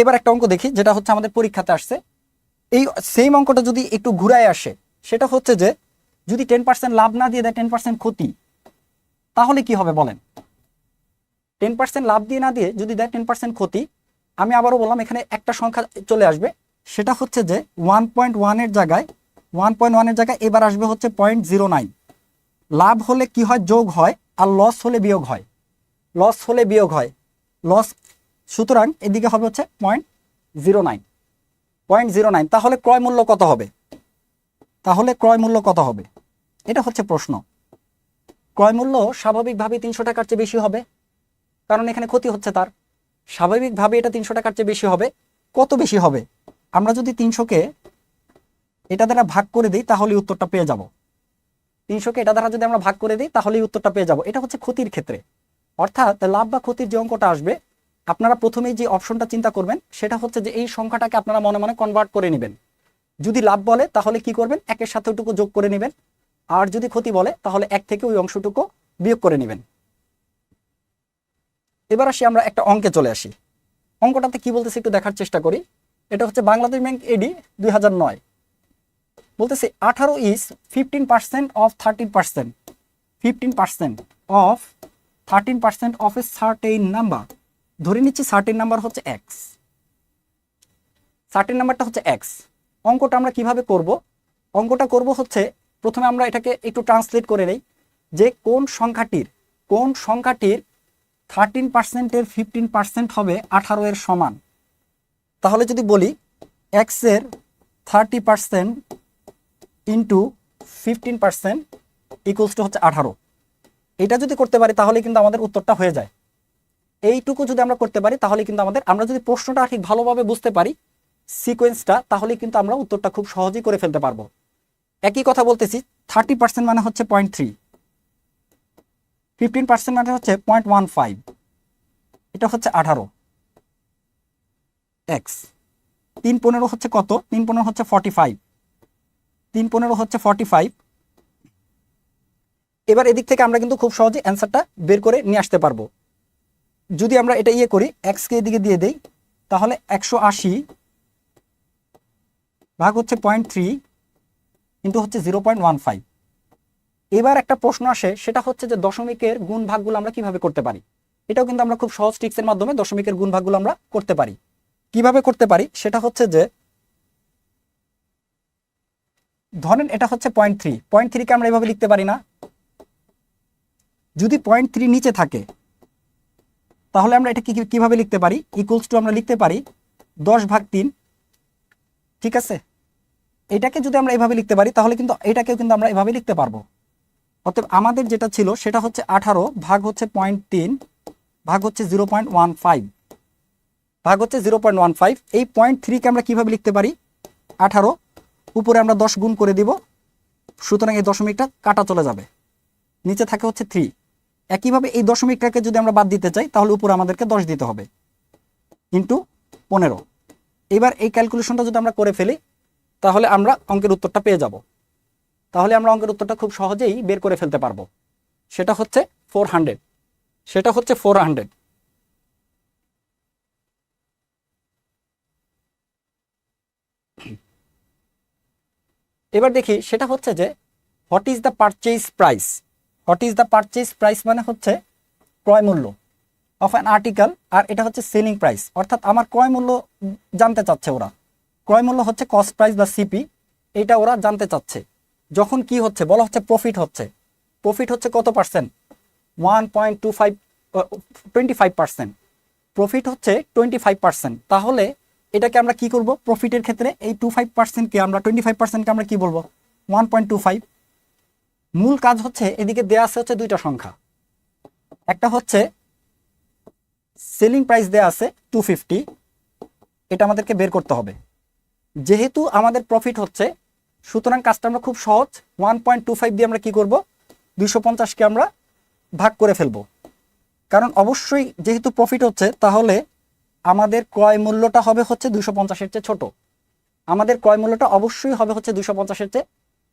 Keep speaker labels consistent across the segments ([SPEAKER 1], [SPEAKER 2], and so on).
[SPEAKER 1] এবার একটা অঙ্ক দেখি, যেটা হচ্ছে আমাদের পরীক্ষাতে আসছে। এই সেম অঙ্কটা যদি একটু ঘুরায় আসে, সেটা হচ্ছে যে যদি 10% লাভ না দিয়ে দেয় 10% ক্ষতি, তাহলে কি হবে বলেন? 10% লাভ দিয়ে না দিয়ে যদি দেয় 10% ক্ষতি, আমি আবারও বললাম এখানে একটা সংখ্যা চলে আসবে, সেটা হচ্ছে যে 1.1 এর জায়গায় 1.1 এর জায়গায় এবার আসবে হচ্ছে 0.09। লাভ হলে কি হয়? যোগ হয়। আর লস হলে বিয়োগ হয়। লস হলে বিয়োগ হয়। লস, সুতরাং এদিকে হবে হচ্ছে 0.09। 0.09, তাহলে ক্রয় মূল্য কত হবে? তাহলে ক্রয় মূল্য কত হবে? এটা হচ্ছে প্রশ্ন। ক্রয় মূল্য স্বাভাবিকভাবে 300 টাকার চেয়ে বেশি হবে, কারণ এখানে ক্ষতি হচ্ছে তার। স্বাভাবিকভাবে এটা 300 টাকার চেয়ে বেশি হবে। কত বেশি হবে? আমরা যদি 300-কে এটা দ্বারা ভাগ করে দিই তাহলে উত্তরটা পেয়ে যাব। 300-কে এটা দ্বারা যদি আমরা ভাগ করে দিই তাহলে উত্তরটা পেয়ে যাব। এটা হচ্ছে ক্ষতির ক্ষেত্রে। অর্থাৎ লাভ বা ক্ষতির যে অঙ্কটা আসবে, আপনারা প্রথমেই যে অপশনটা চিন্তা করবেন সেটা হচ্ছে যে এই সংখ্যাটাকে আপনারা মনে মনে কনভার্ট করে নেবেন। যদি লাভ বলে তাহলে কি করবেন? একের সাথে ওটুকু যোগ করে নেবেন। আর যদি ক্ষতি বলে তাহলে এক থেকে ওই অংশটুকু বিয়োগ করে নেবেন। এবার আসি আমরা একটা অঙ্কে চলে আসি। অঙ্কটাতে কি বলতেছে একটু দেখার চেষ্টা করি। এটা হচ্ছে বাংলাদেশ ব্যাংক এডি 2009। বলতেছে 18 is 15% of 13%। 15% of 13% of a certain number. ধরে নিচ্ছি সার্টেইন নাম্বার হচ্ছে এক্স। সার্টেইন নাম্বারটা হচ্ছে এক্স। অঙ্কটা আমরা কিভাবে করব? অঙ্কটা করব হচ্ছে, প্রথমে আমরা এটাকে একটু ট্রান্সলেট করে নেই যে কোন সংখ্যাটির 13%-এর 15% হবে 18 এর সমান। তাহলে যদি বলি এক্স এর 30% ইন্টু 15% ইকুয়ালস টু হচ্ছে 18। এটা যদি করতে পারি তাহলে কিন্তু আমাদের উত্তরটা হয়ে যায়। এইটুকু যদি আমরা করতে পারি তাহলে কিন্তু আমরা যদি প্রশ্নটা ঠিক ভালোভাবে বুঝতে পারি, সিকোয়েন্সটা, তাহলে কিন্তু আমরা উত্তরটা খুব সহজেই করে ফেলতে পারবো। একই কথা বলতেছি, 30% মানে হচ্ছে 0.3, 15% মানে হচ্ছে 0.15, এটা হচ্ছে 18 এক্স। 3/15 হচ্ছে কত? 3/15 হচ্ছে 45। 3/15 হচ্ছে 45। এবার এদিক থেকে আমরা কিন্তু খুব সহজে অ্যান্সারটা বের করে নিয়ে আসতে পারবো। যদি আমরা এটা করি, এক্সকে এদিকে দিয়ে দেই, তাহলে 180 ভাগ হচ্ছে 0.3 কিন্তু হচ্ছে 0.15। এবার একটা প্রশ্ন আসে, সেটা হচ্ছে যে দশমিকের গুণ ভাগগুলো আমরা কিভাবে করতে পারি। এটাও কিন্তু আমরা খুব সহজ ট্রিক্সের মাধ্যমে দশমিকের গুণ ভাগগুলো আমরা করতে পারি। কিভাবে করতে পারি সেটা হচ্ছে যে, ধরেন এটা হচ্ছে 0.3, 0.3-কে আমরা এভাবে লিখতে পারি না? যদি 0.3 নিচে থাকে তাহলে আমরা এটা কিভাবে লিখতে পারি? ইকুয়ালস টু আমরা লিখতে পারি 10/3। ঠিক আছে, এটাকে যদি আমরা এভাবে লিখতে পারি তাহলে কিন্তু এটাকেও কিন্তু আমরা এভাবে লিখতে পারবো। অতএব আমাদের যেটা ছিল সেটা হচ্ছে 18 ভাগ হচ্ছে 0.3 ভাগ হচ্ছে 0.15 ভাগ হচ্ছে 0.15। এই 0.3-কে আমরা কিভাবে লিখতে পারি? 18 উপরে আমরা 10 গুণ করে দিব, সুতরাং এই দশমিকটা কাটা চলে যাবে, নিচে থাকে হচ্ছে 3। একইভাবে এই দশমিকটাকে যদি আমরা বাদ দিতে চাই তাহলে উপরে আমাদেরকে 10 দিতে হবে, ইন্টু 15। এবার এই ক্যালকুলেশনটা যদি আমরা করে ফেলি তাহলে আমরা অঙ্কের উত্তরটা পেয়ে যাব। তাহলে আমরা অঙ্কের উত্তরটা খুব সহজেই বের করে ফেলতে পারবো। সেটা হচ্ছে 400। সেটা হচ্ছে 400। এবার দেখি সেটা হচ্ছে যে what is the purchase price. What is the purchase price মানে হচ্ছে ক্রয় মূল্য অফ অ্যান আর্টিকেল, আর এটা হচ্ছে সেলিং প্রাইস। অর্থাৎ আমার ক্রয় মূল্য জানতে চাচ্ছে ওরা। ক্রয় মূল্য হচ্ছে কস্ট প্রাইস বা সিপি, এটা ওরা জানতে চাচ্ছে। যখন কি হচ্ছে বলা হচ্ছে প্রফিট হচ্ছে। প্রফিট হচ্ছে কত পার্সেন্ট? 25%। প্রফিট হচ্ছে 25%। তাহলে এটাকে আমরা কি করব? প্রফিটের ক্ষেত্রে এই 25%-কে আমরা 25%-কে আমরা কি বলবো? 1.25। মূল কাজ হচ্ছে এদিকে দেয়া আছে হচ্ছে দুইটা সংখ্যা। একটা হচ্ছে সেলিং প্রাইস দেয়া আছে 250, এটা আমাদেরকে বের করতে হবে। যেহেতু আমাদের প্রফিট হচ্ছে, সুতরাং কাজটা আমরা খুব সহজ, 1.25 দিয়ে আমরা কি করব? 250-কে আমরা ভাগ করে ফেলবো। কারণ অবশ্যই যেহেতু প্রফিট হচ্ছে, তাহলে আমাদের ক্রয় মূল্যটা হবে হচ্ছে 250-এর চেয়ে ছোট। আমাদের ক্রয় মূল্যটা অবশ্যই হবে হচ্ছে 250-এর চেয়ে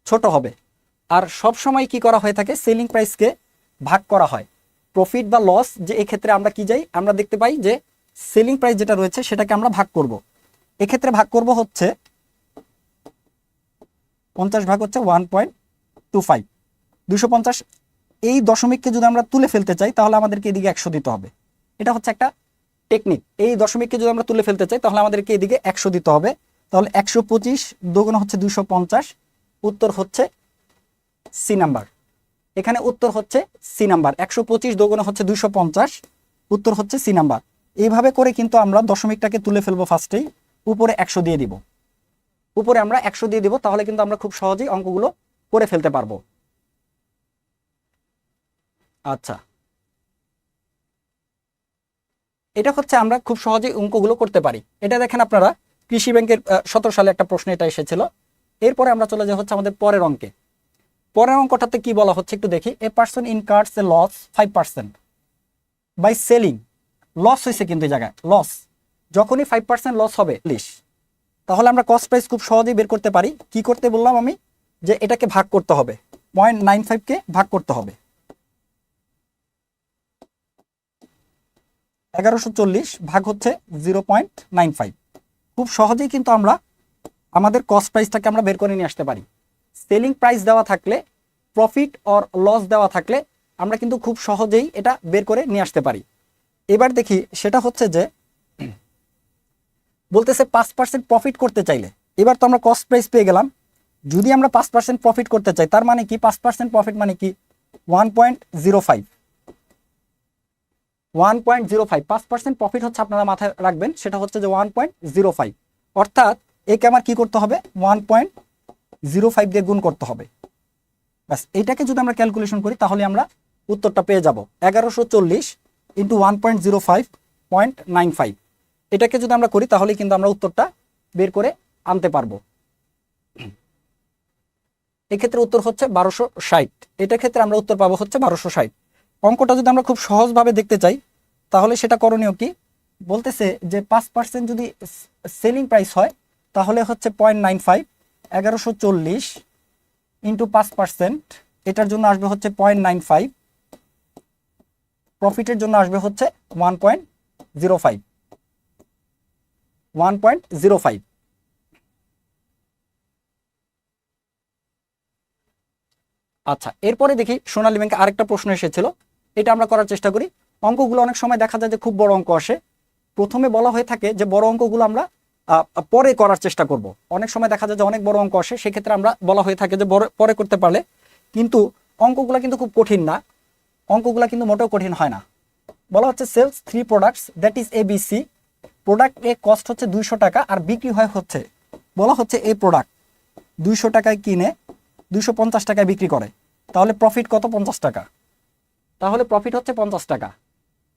[SPEAKER 1] ছোট হবে। আর সব সময় কি করা হয়ে থাকে? সেলিং প্রাইসকে ভাগ করা হয়। প্রফিট বা লস যে এক্ষেত্রে আমরা কি যাই, আমরা দেখতে পাই যে সেলিং প্রাইস যেটা রয়েছে সেটাকে আমরা ভাগ করব। এক্ষেত্রে ভাগ করব হচ্ছে 50 ভাগ হচ্ছে 1.25, 250। এই দশমিককে যদি আমরা তুলে ফেলতে চাই তাহলে আমাদেরকে এদিকে 100 দিতে হবে। এটা হচ্ছে একটা টেকনিক। এই দশমিককে যদি আমরা তুলে ফেলতে চাই তাহলে আমাদেরকে এদিকে 100 দিতে হবে। তাহলে 125 দুগুণ হচ্ছে 250, উত্তর হচ্ছে সি নাম্বার। এখানে উত্তর হচ্ছে সি নাম্বার। 125 দুগুণ হচ্ছে 250, উত্তর হচ্ছে সি নাম্বার। এইভাবে করে কিন্তু আমরা দশমিকটাকে তুলে ফেলবো। ফার্স্টেই উপরে 100 দিয়ে দিব, উপরে আমরা 100 দিয়ে দিব, তাহলে কিন্তু আমরা খুব সহজেই অঙ্কগুলো করে ফেলতে পারবো। আচ্ছা, এটা হচ্ছে আমরা খুব সহজেই অঙ্কগুলো করতে পারি। এটা দেখেন আপনারা কৃষি ব্যাংকের 17 সালে একটা প্রশ্ন এটা এসেছিল। এরপরে আমরা চলে যাই হচ্ছে আমাদের পরের অঙ্কে। পরের অঙ্কটাতে কি বলা হচ্ছে একটু দেখি। A person incurs a loss 5% by selling. Loss হয়েছে কিন্তু এই জায়গায় লস, যখনই 5% লস হবে তাহলে আমরা কস্ট প্রাইস খুব সহজেই বের করতে পারি। কি করতে বললাম আমি, যে এটাকে ভাগ করতে হবে, 0.95 কে ভাগ করতে হবে। 1140 ভাগ হচ্ছে 0.95। খুব সহজেই কিন্তু আমরা আমাদের কস্ট প্রাইসটাকে আমরা বের করে নিয়ে আসতে পারি। সেলিং প্রাইস দেওয়া থাকলে, প্রফিট অর লস দেওয়া থাকলে আমরা কিন্তু খুব সহজেই এটা বের করে নিয়ে আসতে পারি। এবার দেখি সেটা হচ্ছে যে বলতেছে 5% প্রফিট করতে চাইলে। এবার তো আমরা কস্ট প্রাইস পেয়ে গেলাম। যদি আমরা 5% প্রফিট করতে চাই তার মানে কি, 5% প্রফিট মানে কি 1.05। 1.05 5% প্রফিট হচ্ছে, আপনারা মাথায় রাখবেন, সেটা হচ্ছে যে 1.05। অর্থাৎ একে আমার কি করতে হবে, 1.05 দিয়ে গুণ করতে হবে। ব্যাস, এইটাকে যদি আমরা ক্যালকুলেশন করি তাহলে আমরা উত্তরটা পেয়ে যাব। 1140 ইন্টু 1.05.95। এটাকে যদি আমরা করি তাহলে কিন্তু আমরা উত্তরটা বের করে আনতে পারবো। এক্ষেত্রে উত্তর হচ্ছে 1260। এটার ক্ষেত্রে আমরা উত্তর পাবো হচ্ছে 1260। অঙ্কটা যদি আমরা খুব সহজভাবে দেখতে চাই তাহলে সেটা করণীয় কি, বলতেছে যে 5% যদি সেলিং প্রাইস হয় তাহলে হচ্ছে 0.95। 1140 ইন্টু 5%, এটার জন্য আসবে হচ্ছে 0.95, প্রফিটের জন্য আসবে হচ্ছে 1.05। 1.05। আচ্ছা, এরপরে দেখি সোনালী ব্যাংকে আরেকটা প্রশ্ন এসেছিল, এটা আমরা করার চেষ্টা করি। অঙ্কগুলো অনেক সময় দেখা যায় যে খুব বড় অঙ্ক আসে। প্রথমে বলা হয়ে থাকে যে বড় অঙ্কগুলো আমরা পরে করার চেষ্টা করব। অনেক সময় দেখা যায় যে অনেক বড় অঙ্ক আসে, সেক্ষেত্রে আমরা বলা হয়ে থাকে যে পরে করতে পারলে, কিন্তু অঙ্কগুলো কিন্তু খুব কঠিন না। অঙ্কগুলো কিন্তু মোটেও কঠিন হয় না। বলা হচ্ছে sales 3 products that is ABC। Product A cost হচ্ছে 200 টাকা আর বিক্রি হয় হচ্ছে, বলা হচ্ছে এই প্রোডাক্ট 200 টাকায় কিনে 250 টাকায় বিক্রি করে, তাহলে প্রফিট কত, 50 টাকা। তাহলে প্রফিট হচ্ছে 50 টাকা।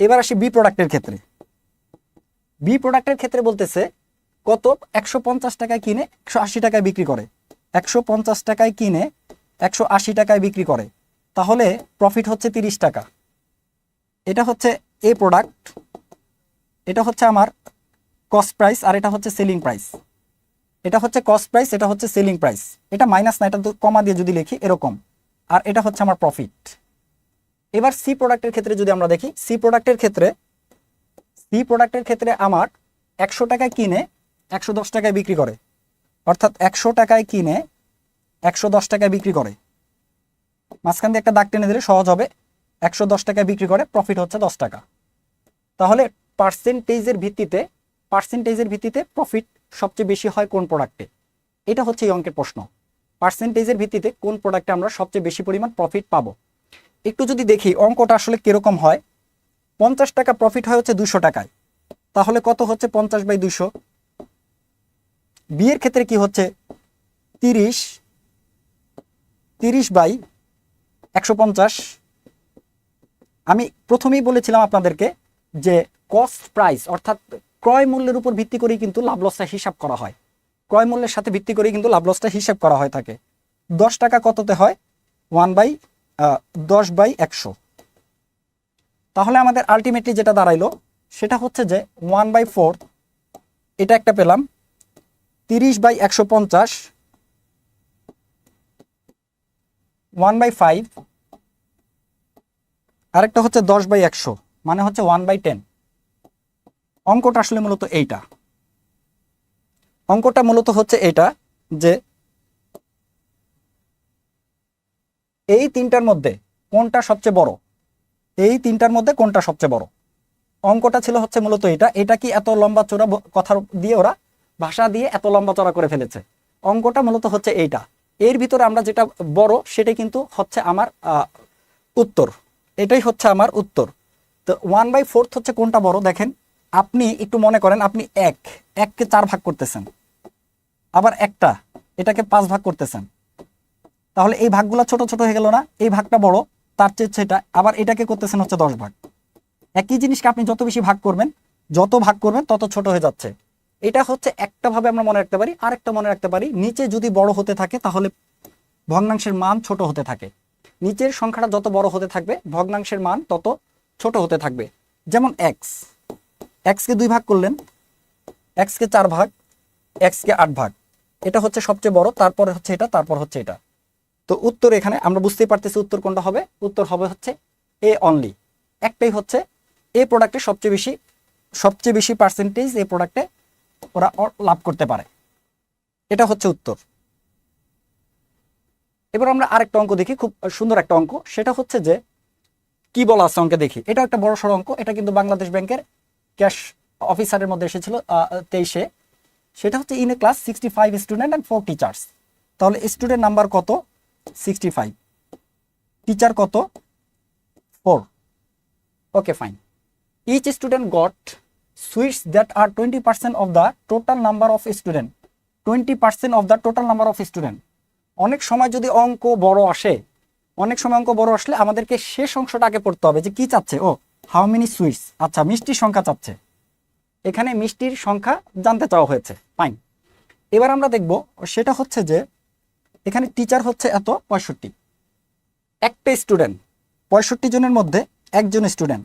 [SPEAKER 1] এবার আসি বি প্রোডাক্টের ক্ষেত্রে। বি প্রোডাক্টের ক্ষেত্রে বলতেছে কত, 150 টাকায় কিনে 180 টাকায় বিক্রি করে। 150 টাকায় কিনে 180 টাকায় বিক্রি করে, তাহলে প্রফিট হচ্ছে 30 টাকা। এটা হচ্ছে এ প্রোডাক্ট, এটা হচ্ছে আমার কস্ট প্রাইস, আর এটা হচ্ছে সেলিং প্রাইস। এটা হচ্ছে কস্ট প্রাইস, এটা হচ্ছে সেলিং প্রাইস। এটা মাইনাস না, এটা তো কমা দিয়ে যদি লিখি এরকম। আর এটা হচ্ছে আমার প্রফিট। এবার সি প্রোডাক্টের ক্ষেত্রে যদি আমরা দেখি, সি প্রোডাক্টের ক্ষেত্রে আমার 100 টাকায় কিনে 110 টাকায় বিক্রি করে, অর্থাৎ 100 টাকায় কিনে 110 টাকায় বিক্রি করে। মাঝখান দিয়ে একটা দাগ টেনে দিলে সহজ হবে। 110 টাকায় বিক্রি করে, প্রফিট হচ্ছে 10 টাকা। তাহলে পার্সেন্টেজের ভিত্তিতে প্রফিট সবচেয়ে বেশি হয় কোন প্রোডাক্টে, এটা হচ্ছে এই অঙ্কের প্রশ্ন। পার্সেন্টেজের ভিত্তিতে কোন প্রোডাক্টে আমরা সবচেয়ে বেশি পরিমাণ প্রফিট পাবো। একটু যদি দেখি অঙ্কটা আসলে কিরকম হয়। 50 টাকা প্রফিট হয় হচ্ছে 200 টাকায়, তাহলে কত হচ্ছে 50/200। বি এর ক্ষেত্রে কি হচ্ছে 30/150। আমি প্রথমেই বলেছিলাম আপনাদেরকে যে কস্ট প্রাইস অর্থাৎ ক্রয় মূল্যের উপর ভিত্তি করেই কিন্তু লাভ লসটা হিসাব করা হয়। ক্রয় মূল্যের সাথে ভিত্তি করেই কিন্তু লাভ লসটা হিসাব করা হয় থাকে। 10 টাকা কততে হয়, 10/100। তাহলে আমাদের আলটিমেটলি যেটা দাঁড়াইলো সেটা হচ্ছে যে 1/4, এটা একটা পেলাম। 30/150, 1/5, আরেকটা হচ্ছে 10/100, মানে হচ্ছে 1/10। অঙ্কটা আসলে মূলত এইটা, অঙ্কটা মূলত হচ্ছে এটা যে এই তিনটার মধ্যে কোনটা সবচেয়ে বড়, এই তিনটার মধ্যে কোনটা সবচেয়ে বড়। অঙ্কটা ছিল হচ্ছে মূলত এটা। এটা কি এত লম্বা চড়া কথা দিয়ে ওরা ভাষা দিয়ে এত লম্বা চড়া করে ফেলেছে। অঙ্কটা মূলত হচ্ছে এইটা। এর ভিতরে আমরা যেটা বড় সেটাই কিন্তু হচ্ছে আমার উত্তর। এটাই হচ্ছে আমার উত্তর। তো 1/4 হচ্ছে কোনটা বড় দেখেন। আপনি একটু মনে করেন, আপনি এককে 4 ভাগ করতেছেন, আবার এটাকে 5 ভাগ করতেছেন, তাহলে এই ভাগগুলো ছোট ছোট হয়ে গেল না? এই ভাগটা বড়, তার চেয়ে সেটা, আবার এটাকে করতেছেন হচ্ছে 10 ভাগ। একই জিনিসকে আপনি যত বেশি ভাগ করবেন, যত ভাগ করবেন তত ছোট হয়ে যাচ্ছে। এটা হচ্ছে একটা ভাবে আমরা মনে রাখতে পারি। আরেকটা মনে রাখতে পারি, নিচে যদি বড় হতে থাকে তাহলে ভগ্নাংশের মান ছোট হতে থাকে। নিচের সংখ্যাটা যত বড় হতে থাকবে ভগ্নাংশের মান তত ছোট হতে থাকবে। যেমন এক্সকে 2 ভাগ করলেন, এক্সকে 4 ভাগ, এক্সকে 8 ভাগ, এটা হচ্ছে সবচেয়ে বড়, তারপরে হচ্ছে এটা, তারপর হচ্ছে এটা। তো উত্তর এখানে আমরা বুঝতেই পারতেছি উত্তর কোনটা হবে। উত্তর হবে হচ্ছে এ অনলি। একটাই হচ্ছে এই প্রোডাক্টে সবচেয়ে বেশি পার্সেন্টেজ এই প্রোডাক্টে ওরা লাভ করতে পারে। এটা হচ্ছে উত্তর। এবার আমরা আরেকটা অঙ্ক দেখি, খুব সুন্দর একটা অঙ্ক। সেটা হচ্ছে যে কি বলা আছে অঙ্কে দেখি। এটা একটা বড় সড় অঙ্ক। এটা কিন্তু বাংলাদেশ ব্যাংকের ক্যাশ অফিসারের মধ্যে এসেছিল 23-এ। সেটা হচ্ছে in a class 65 student and 4 teachers. তাহলে স্টুডেন্ট নাম্বার কত? 65। টিচার কত? 4। Okay fine. Each student got sweets that are 20% of the total number of student. 20% of the total number of student. অনেক সময় যদি অঙ্ক বড় আসে, অনেক সময় অঙ্ক বড় আসলে আমাদেরকে শেষ অংশটা আগে পড়তে হবে যে কি চাচ্ছে। ও হাউ মেনি সুইটস, আচ্ছা মিষ্টির সংখ্যা চাচ্ছে। এখানে মিষ্টির সংখ্যা জানতে চাওয়া হয়েছে, ফাইন। এবার আমরা দেখব সেটা হচ্ছে যে এখানে টিচার হচ্ছে এত 65। একটা স্টুডেন্ট, 65 জনের মধ্যে একজন স্টুডেন্ট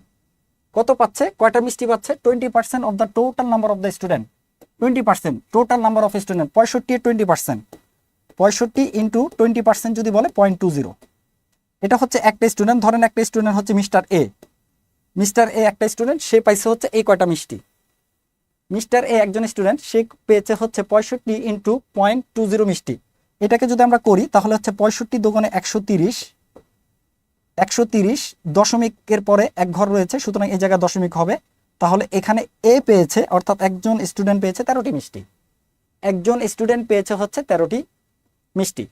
[SPEAKER 1] কত পাচ্ছে, কয়টা মিষ্টি পাচ্ছে? 20% of the total number of the student. 20% total number of student. 65 20%, 65 into 20% যদি বলে 0.20। এটা হচ্ছে একটা স্টুডেন্ট। ধরেন একটা স্টুডেন্ট হচ্ছে মিস্টার এ। মিস্টার এ একটা স্টুডেন্ট, সে পাইছে হচ্ছে এই কয়টা মিষ্টি। মিস্টার এ একজন স্টুডেন্ট, সে পেয়েছে হচ্ছে 65 ইন্টু 0.20 মিষ্টি। এটাকে যদি আমরা করি তাহলে হচ্ছে 65 দোকানে 130, 130 দশমিকের পরে এক ঘর রয়েছে, সুতরাং এই জায়গায় দশমিক হবে। তাহলে এখানে এ পেয়েছে, অর্থাৎ একজন স্টুডেন্ট পেয়েছে 13টি মিষ্টি। একজন স্টুডেন্ট পেয়েছে হচ্ছে 13টি মিষ্টি।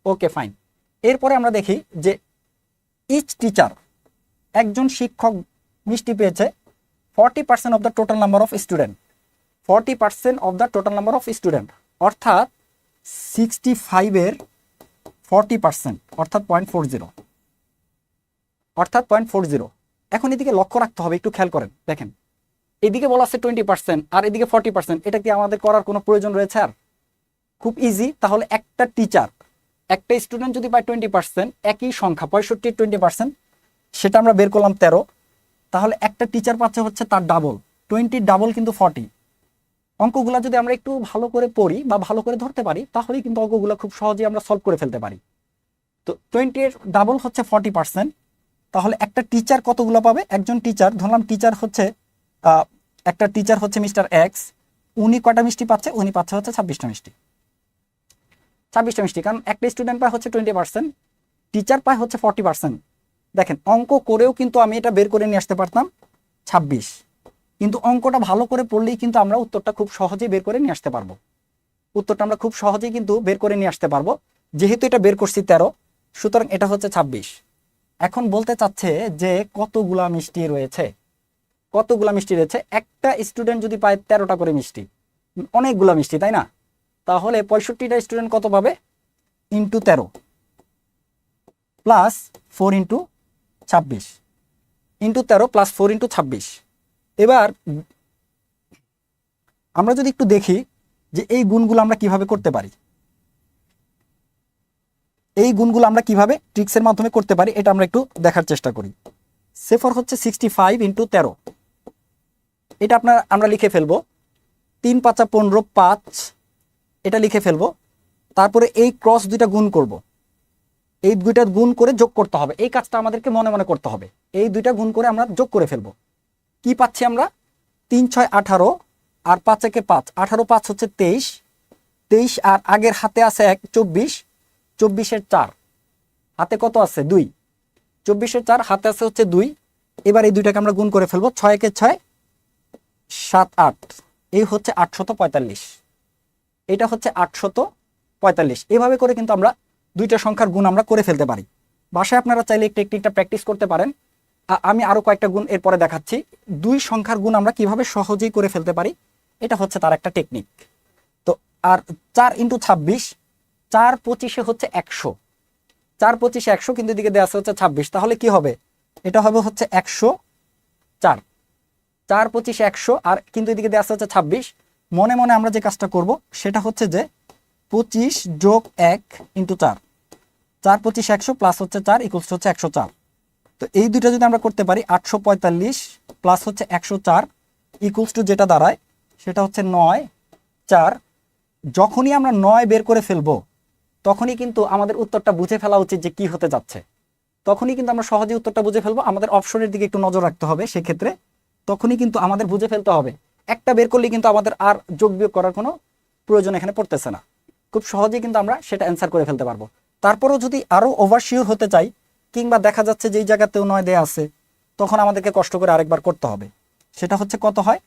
[SPEAKER 1] Okay fine. এরপরে আমরা দেখি যে ইচ টিচার, একজন শিক্ষক মিষ্টি পেয়েছে 40% of the total number of student. 40% of the total number of student, অর্থাৎ 65-এর 40%, অর্থাৎ 0.40, অর্থাৎ 0.40। এখন এদিকে লক্ষ্য রাখতে হবে, একটু খেয়াল করেন, দেখেন এদিকে বলা আছে 20% আর এদিকে 40%। এটা কি আমাদের করার কোনো প্রয়োজন রয়েছে? আর খুব ইজি। তাহলে একটা টিচার, একটা স্টুডেন্ট যদি পায় 20%, একই সংখ্যা 65 20%, সেটা আমরা বের করলাম 13। তাহলে একটা টিচার পাচ্ছে হচ্ছে তার ডাবল, 20 ডাবল কিন্তু 40। অঙ্কগুলা যদি আমরা একটু ভালো করে পড়ি বা ভালো করে ধরতে পারি তাহলেই কিন্তু অঙ্কগুলো খুব সহজেই আমরা সলভ করে ফেলতে পারি। তো 20-এর ডাবল হচ্ছে 40%। তাহলে একটা টিচার কতগুলো পাবে? একজন টিচার, ধরলাম টিচার হচ্ছে একটা টিচার হচ্ছে মিস্টার এক্স, উনি কয়টা মিষ্টি পাচ্ছে? উনি পাচ্ছে হচ্ছে 26টা মিষ্টি। 26টা মিষ্টি, কারণ একটা স্টুডেন্ট পায় হচ্ছে 20%, টিচার পায় হচ্ছে 40%। দেখেন অঙ্ক করেও কিন্তু আমি এটা বের করে নিয়ে আসতে পারতাম 26, কিন্তু অঙ্কটা ভালো করে পড়লেই কিন্তু আমরা উত্তরটা খুব সহজেই বের করে নিয়ে আসতে পারবো। উত্তরটা আমরা খুব সহজেই কিন্তু বের করে নিয়ে আসতে পারবো। যেহেতু এটা বের করছি 13, সুতরাং এটা হচ্ছে 26। এখন বলতে চাচ্ছে যে কতগুলা মিষ্টি রয়েছে, কতগুলা মিষ্টি রয়েছে। একটা স্টুডেন্ট যদি পায় 13টা করে মিষ্টি, অনেকগুলা মিষ্টি, তাই না? তাহলে 65টা স্টুডেন্ট কত পাবে? Into 13 plus 4 into 26, into 13 plus 4 into 26। এবার আমরা যদি একটু দেখি যে এই গুণগুলো আমরা কিভাবে করতে পারি, এই গুণগুলো আমরা কিভাবে ট্রিক্সের মাধ্যমে করতে পারি, এটা আমরা একটু দেখার চেষ্টা করি। সেফর হচ্ছে 65 ইন্টু 13, এটা আমরা লিখে ফেলবো 3 5 15 5, এটা লিখে ফেলবো। তারপরে এই ক্রস দুইটা গুণ করব, এই দুইটা গুণ করে যোগ করতে হবে। এই কাজটা আমাদেরকে মনে মনে করতে হবে। এই দুইটা গুণ করে আমরা যোগ করে ফেলবো। কি পাচ্ছি আমরা? 3 6 18 আর 5 একে 5, 18 5 হচ্ছে 23, 23 আর আগের হাতে আছে 1 24, 24 এর 4 হাতে কত আছে 2, 24 এর 4 হাতে আছে হচ্ছে 2। এবার এই দুইটাকে আমরা গুণ করে ফেলবো, 6 একে 6 7 8, এই হচ্ছে 845, এটা হচ্ছে 845। এভাবে করে কিন্তু আমরা দুইটা সংখ্যার গুণ আমরা করে ফেলতে পারি। বাসায় আপনারা চাইলে এই টেকনিকটা প্র্যাকটিস করতে পারেন। আমি আরো কয়েকটা গুণ এরপরে দেখাচ্ছি। দুই সংখ্যার গুণ আমরা কিভাবে সহজেই করে ফেলতে পারি, এটা হচ্ছে তার একটা টেকনিক। তো আর 4 × 26, 4 25 হচ্ছে 100, 4 25 100, কিন্তু এদিকে দেওয়া আছে হচ্ছে 26, তাহলে কি হবে, এটা হবে হচ্ছে 104। 4 25 100 আর কিন্তু এদিকে দেওয়া আছে হচ্ছে 26। মনে মনে আমরা যে কাজটা করব সেটা হচ্ছে যে 25 যোগ 1 × 4, 4 25 100 প্লাস হচ্ছে 4 ইকুয়ালস হচ্ছে 104। তো এই দুইটা যদি আমরা করতে পারি, 845 প্লাস হচ্ছে 104 ইকুয়ালস টু যেটা দাঁড়ায় সেটা হচ্ছে 9 4। যখনই আমরা 9 বের করে ফেলবো তখনই কিন্তু আমাদের উত্তরটা বুঝে ফেলা উচিত যে কি হতে যাচ্ছে। তখনই কিন্তু আমরা সহজে উত্তরটা বুঝে ফেলবো। আমাদের অপশনের দিকে একটু নজর রাখতে হবে সেক্ষেত্রে, তখনই কিন্তু আমাদের বুঝে ফেলতে হবে। একটা বের করলে কিন্তু আমাদের আর যোগ বিয়োগ করার কোনো প্রয়োজন এখানে পড়তেছে না, খুব সহজেই কিন্তু আমরা সেটা অ্যান্সার করে ফেলতে পারবো। তারপরেও যদি আরো ওভারশিওর হতে চাই, কিংবা দেখা যাচ্ছে যে এই জায়গাতেও 9 দেয়া আছে, তখন আমাদেরকে কষ্ট করে আরেকবার করতে হবে। সেটা হচ্ছে কত হয়,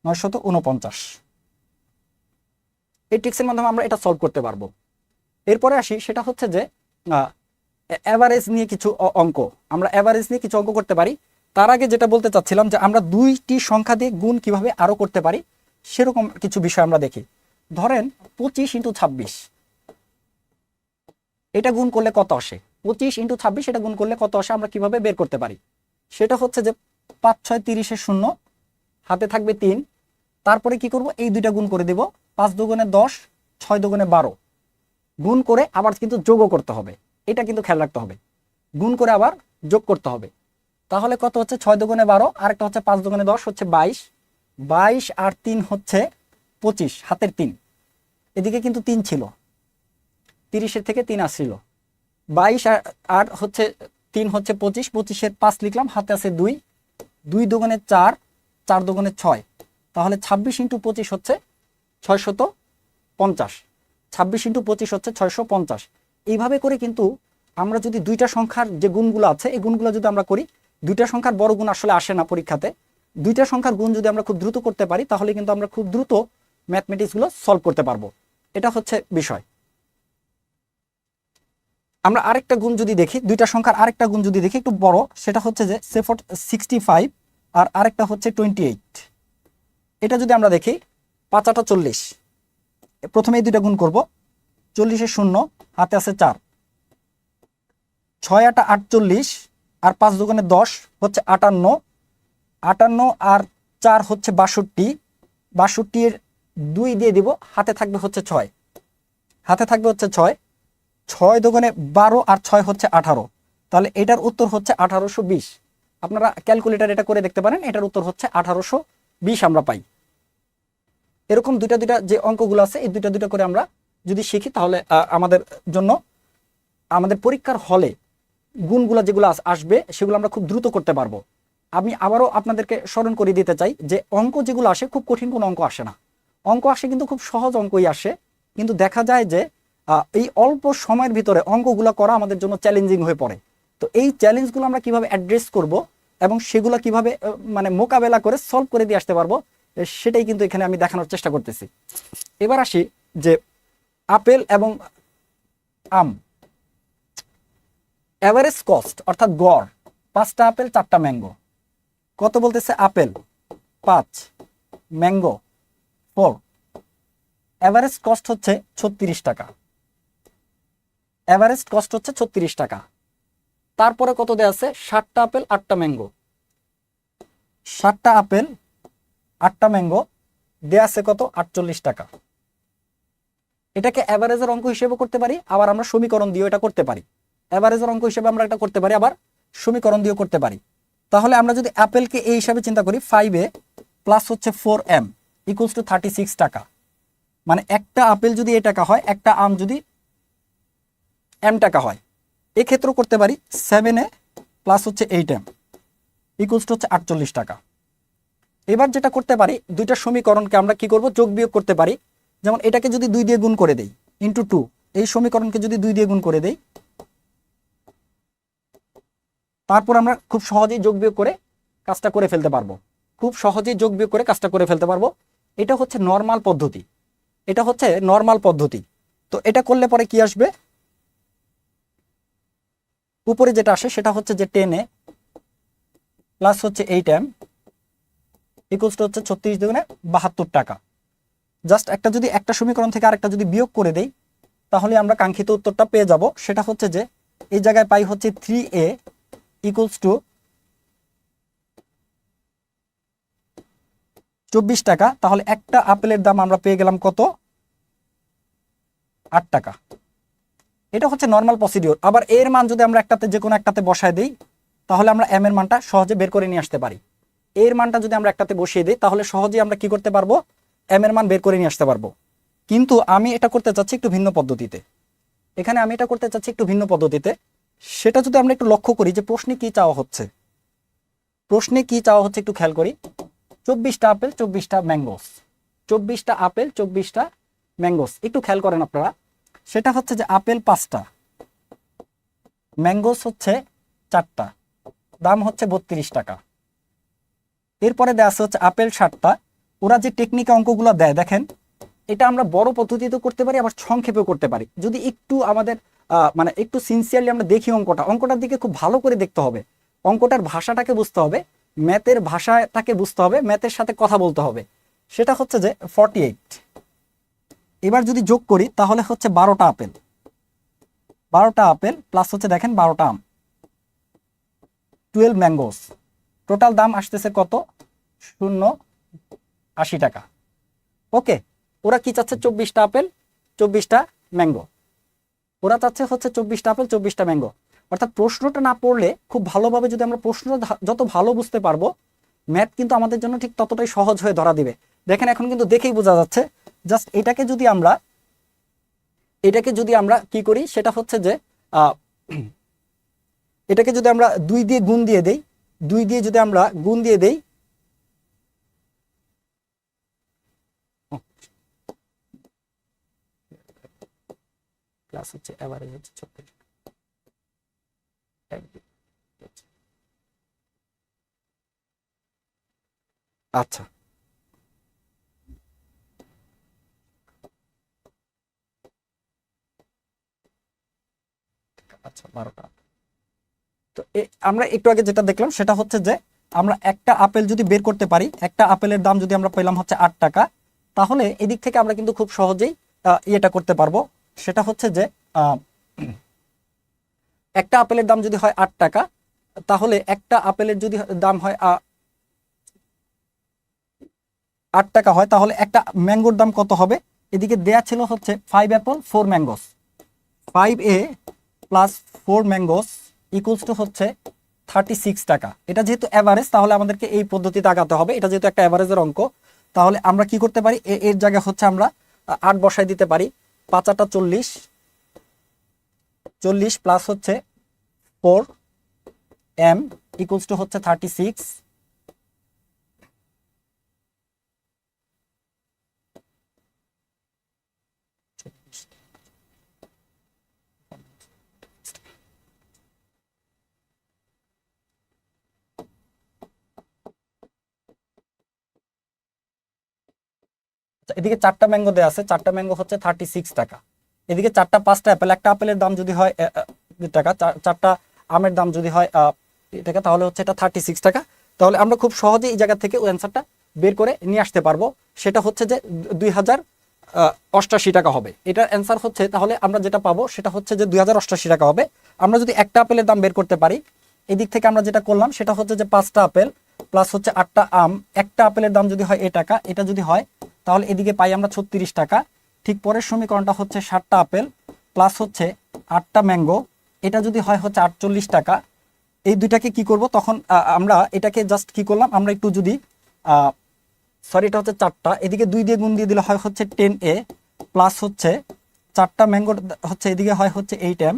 [SPEAKER 1] 949। এই ট্রিক্সের মাধ্যমে আমরা এটা সলভ করতে পারবো। এরপরে আসি, সেটা হচ্ছে যে অ্যাভারেজ নিয়ে কিছু অঙ্ক, আমরা অ্যাভারেজ নিয়ে কিছু অঙ্ক করতে পারি। তার আগে যেটা বলতে চাচ্ছিলাম যে আমরা দুইটি সংখ্যা দিয়ে গুণ কিভাবে আরো করতে পারি সেরকম কিছু বিষয় আমরা দেখি। ধরেন 25 × 26, এটা গুণ করলে কত আসে, 25 × 26 এটা গুণ করলে কত আসে আমরা কিভাবে বের করতে পারি। সেটা হচ্ছে যে 5 6 30 0, হাতে থাকবে 3, তারপরে কি করব, এই দুইটা গুণ করে দেব, 5 দুগুণে 10, 6 দুগুণে 12, গুণ করে আবার কিন্তু যোগও করতে হবে, এটা কিন্তু খেয়াল রাখতে হবে, গুণ করে আবার যোগ করতে হবে। তাহলে কত হচ্ছে, 6 দুগুণে 12, আর একটা হচ্ছে 5 দুগুণে 10 হচ্ছে 22, 22 আর 3 হচ্ছে 25, হাতের 3, এদিকে কিন্তু 3 ছিল, 30-এর থেকে 3 আসছিল, 22 আর হচ্ছে 3 হচ্ছে 25, 25-এর 5 লিখলাম, হাতে আছে 2, 2 দুগুণে 4, 4 দুগুণে 6, তাহলে 26 × 25 হচ্ছে 650, 26 × 25 হচ্ছে 650। এইভাবে করে কিন্তু আমরা যদি দুইটা সংখ্যার যে গুণগুলো আছে এই গুণগুলো যদি আমরা করি, দুইটা সংখ্যার বড় গুণ আসলে আসে না পরীক্ষাতে, দুইটা সংখ্যার গুণ যদি আমরা খুব দ্রুত করতে পারি তাহলে কিন্তু আমরা খুব দ্রুত ম্যাথমেটিক্সগুলো সলভ করতে পারবো। এটা হচ্ছে বিষয়। আমরা আরেকটা গুণ যদি দেখি, দুইটা সংখ্যার আরেকটা গুণ যদি দেখি একটু বড়, সেটা হচ্ছে যে 65 আর আরেকটা হচ্ছে 28। এটা যদি আমরা দেখি, 5 8 40, প্রথমে এই দুইটা গুণ করব, 40-এর 0, হাতে আছে 4, 6 8 48 আর 5 দুগুণে 10 হচ্ছে 58, 58 আর 4 হচ্ছে 62, 62-এর 2 দিয়ে দিব, হাতে থাকবে হচ্ছে 6, হাতে থাকবে হচ্ছে 6, 6 দুগুণে 12 আর 6 হচ্ছে 18, তাহলে এটার উত্তর হচ্ছে 1820। আপনারা ক্যালকুলেটর এটা করে দেখতে পারেন, এটার উত্তর হচ্ছে 1820 আমরা পাই। এরকম দুইটা দুইটা যে অঙ্কগুলো আছে এই দুইটা দুইটা করে আমরা যদি শিখি তাহলে আমাদের জন্য আমাদের পরীক্ষার হলে গুণগুলো যেগুলো আসবে সেগুলো আমরা খুব দ্রুত করতে পারবো। আমি আবারও আপনাদেরকে স্মরণ করে দিতে চাই যে অঙ্ক যেগুলো আসে খুব কঠিন কোনো অঙ্ক আসে না, অঙ্ক আসে কিন্তু খুব সহজ অঙ্কই আসে, কিন্তু দেখা যায় যে এই অল্প সময়ের ভিতরে অঙ্কগুলো করা আমাদের জন্য চ্যালেঞ্জিং হয়ে পড়ে। তো এই চ্যালেঞ্জগুলো আমরা কিভাবে অ্যাড্রেস করব এবং সেগুলো কিভাবে মানে মোকাবেলা করে সলভ করে দিয়ে আসতে পারবো, সেটাই কিন্তু এখানে আমি দেখানোর চেষ্টা করতেছি। এবার আসি যে আপেল এবং আম, এভারেজ কস্ট অর্থাৎ গড়, 5টা আপেল 4টা ম্যাঙ্গো, কত বলতেছে, আপেল 5, ম্যাঙ্গো 4, এভারেজ কস্ট হচ্ছে 36 টাকা, এভারেজ কস্ট হচ্ছে 36 টাকা। তারপরে কত দেয়া আছে, 7টা আপেল 8টা ম্যাঙ্গো, 7টা আপেল 8টা ম্যাঙ্গো দেয়া আছে কত, 48 টাকা। এটাকে এভারেজের অঙ্ক হিসেবে করতে পারি, আবার আমরা সমীকরণ দিয়ে এটা করতে পারি। এভারেজের অঙ্ক হিসেবে আমরা এটা করতে পারি, আবার সমীকরণ দিয়ে করতে পারি। তাহলে আমরা যদি আপেলকে এই হিসাবে চিন্তা করি, 5a প্লাস হচ্ছে 4m ইকুয়ালস টু 36 টাকা, মানে একটা আপেল যদি এ টাকা হয়, একটা আম যদি m টাকা হয়, এক্ষেত্রেও করতে পারি 7a প্লাস হচ্ছে 8m ইকুয়ালস টু হচ্ছে 48 টাকা। এবার যেটা করতে পারি, দুইটা সমীকরণকে আমরা কি করব, যোগ বিয়োগ করতে পারি। যেমন এটাকে যদি 2 দিয়ে গুণ করে দেই, ইন্টু 2, এই সমীকরণকে যদি 2 দিয়ে গুণ করে দেই, তারপর আমরা খুব সহজেই যোগ বিয়োগ করে কাজটা করে ফেলতে পারবো। খুব সহজেই যোগ বিয়োগ করে কাজটা করে ফেলতে পারবো। এটা হচ্ছে নর্মাল পদ্ধতি, এটা হচ্ছে নর্মাল পদ্ধতি। তো এটা করলে পরে কি আসবে, উপরে যেটা আসে সেটা হচ্ছে যে 10a প্লাস হচ্ছে 8m ইকুয়ালস টু হচ্ছে 36 দুগুণে 72 টাকা। জাস্ট একটা যদি একটা সমীকরণ থেকে আরেকটা যদি বিয়োগ করে দেই, তাহলে আমরা কাঙ্ক্ষিত উত্তরটা পেয়ে যাব। সেটা হচ্ছে যে এই জায়গায় পাই হচ্ছে 3a ইকুয়ালস টু 24 টাকা। তাহলে একটা আপেলের দাম আমরা পেয়ে গেলাম কত, 8 টাকা। এটা হচ্ছে নর্মাল প্রসিডিওর। আবার এর মান যদি আমরা একটাতে যে কোনো একটাতে বসায় দিই, তাহলে আমরা এম এর মানটা সহজে বের করে নিয়ে আসতে পারি। এর মানটা যদি আমরা একটাতে বসিয়ে দিই, তাহলে সহজেই আমরা কি করতে পারবো, এম এর মান বের করে নিয়ে আসতে পারবো। কিন্তু আমি এটা করতে চাচ্ছি একটু ভিন্ন পদ্ধতিতে। এখানে আমি এটা করতে চাচ্ছি একটু ভিন্ন পদ্ধতিতে। সেটা যদি আমরা একটু লক্ষ্য করি যে প্রশ্নে কি চাওয়া হচ্ছে, প্রশ্নে কি চাওয়া হচ্ছে একটু খেয়াল করি। 24টা আপেল 24টা ম্যাঙ্গোস, 24টা আপেল 24টা ম্যাঙ্গোস, একটু খেয়াল করেন আপনারা। সেটা হচ্ছে যে আপেল 5টা, ম্যাঙ্গোস হচ্ছে 4টা, দাম হচ্ছে 32 টাকা। এরপরে দেওয়া আছে হচ্ছে আপেল 60টা। ওরা যে টেকনিকে অঙ্কগুলো দেয় দেখেন, এটা আমরা বড় পদ্ধতিতেও করতে পারি, আবার সংক্ষেপেও করতে পারি। যদি একটু আমাদের মানে একটু সিনসিয়ারলি আমরা দেখি অঙ্কটার দিকে খুব ভালো করে দেখতে হবে, অঙ্কটার ভাষাটাকে বুঝতে হবে, ম্যাথের ভাষাটাকে বুঝতে হবে, ম্যাথের সাথে কথা বলতে হবে। সেটা হচ্ছে যে 48, এবার যদি যোগ করি তাহলে হচ্ছে 12টা আপেল, 12টা আপেল প্লাস হচ্ছে দেখেন 12টা আম, 12 ম্যাঙ্গোস। টোটাল দাম আসতেছে কত, 80 টাকা। ওকে, ওরা কি চাচ্ছে, 24টা আপেল 24টা ম্যাঙ্গো। ওরা চাচ্ছে হচ্ছে 24টা আপেল 24টা ম্যাঙ্গো। অর্থাৎ প্রশ্নটা না পড়লে খুব ভালোভাবে যদি আমরা প্রশ্নটা যত ভালো বুঝতে পারবো, ম্যাথ কিন্তু আমাদের জন্য ঠিক ততটাই সহজ হয়ে ধরা দিবে। দেখেন এখন কিন্তু দেখেই বোঝা যাচ্ছে। জাস্ট এটাকে যদি আমরা কি করি, সেটা হচ্ছে যে এটাকে যদি আমরা 2 দিয়ে গুণ দিয়ে দেই, 2 দিয়ে যদি আমরা গুণ দিয়ে দেই, প্লাস হচ্ছে এভারেজ হচ্ছে 36। আচ্ছা, আচ্ছা 12টা। তো আমরা একটু আগে যেটা দেখলাম সেটা হচ্ছে যে আমরা একটা আপেল যদি বের করতে পারি, একটা আপেলের দাম যদি আমরা পেলাম হচ্ছে 8 টাকা, তাহলে এদিক থেকে আমরা কিন্তু খুব সহজেই ইয়েটা করতে পারবো। সেটা হচ্ছে যে একটা আপেলের দাম যদি হয় 8 টাকা, তাহলে একটা আপেলের যদি দাম হয় 8 টাকা হয়, তাহলে একটা ম্যাঙ্গোর দাম কত হবে। এদিকে দেয়া ছিল হচ্ছে 5 Apple 4 mangoes, 5a plus 4 mangoes equals to হচ্ছে 36 টাকা। এটা যেহেতু অ্যাভারেজ, তাহলে আমাদেরকে এই পদ্ধতিতে আগাতে হবে। এটা যেহেতু একটা অ্যাভারেজের অঙ্ক, তাহলে আমরা কি করতে পারি, এর জায়গায় হচ্ছে আমরা 8 বসাই দিতে পারি। 5 8 40, 40 প্লাস হচ্ছে 4m ইকুয়ালস টু হচ্ছে 36। এদিকে 4টা ম্যাঙ্গো দেওয়া আছে, 4টা ম্যাঙ্গো হচ্ছে 36 টাকা। এদিকে 4টা 5টা অ্যাপেল, একটা আপেলের দাম যদি হয় টাকা, 4টা আমের দাম যদি হয় টাকা, তাহলে হচ্ছে এটা 36 টাকা। তাহলে আমরা খুব সহজেই এই জায়গা থেকে ওই অ্যান্সারটা বের করে নিয়ে আসতে পারবো। সেটা হচ্ছে যে 2088 টাকা হবে এটার অ্যান্সার হচ্ছে। তাহলে আমরা যেটা পাবো সেটা হচ্ছে যে 2088 টাকা হবে। আমরা যদি একটা আপেলের দাম বের করতে পারি, এদিক থেকে আমরা যেটা করলাম সেটা হচ্ছে যে 5টা আপেল প্লাস হচ্ছে 8টা আম, একটা আপেলের দাম যদি হয় টাকা, এটা যদি হয় তাহলে এদিকে পাই আমরা 36 টাকা। ঠিক পরের সমীকরণটা হচ্ছে 7টা আপেল প্লাস হচ্ছে 8টা ম্যাঙ্গো, এটা যদি হয় হচ্ছে 48 টাকা। এই দুইটাকে কি করব, তখন আমরা এটাকে জাস্ট কি করলাম, আমরা একটু যদি সরি এটা হচ্ছে 4টা, এদিকে 2 দিয়ে গুণ দিয়ে দিলে হয় হচ্ছে 10a প্লাস হচ্ছে 4টা ম্যাঙ্গো হচ্ছে এদিকে হয় হচ্ছে 8m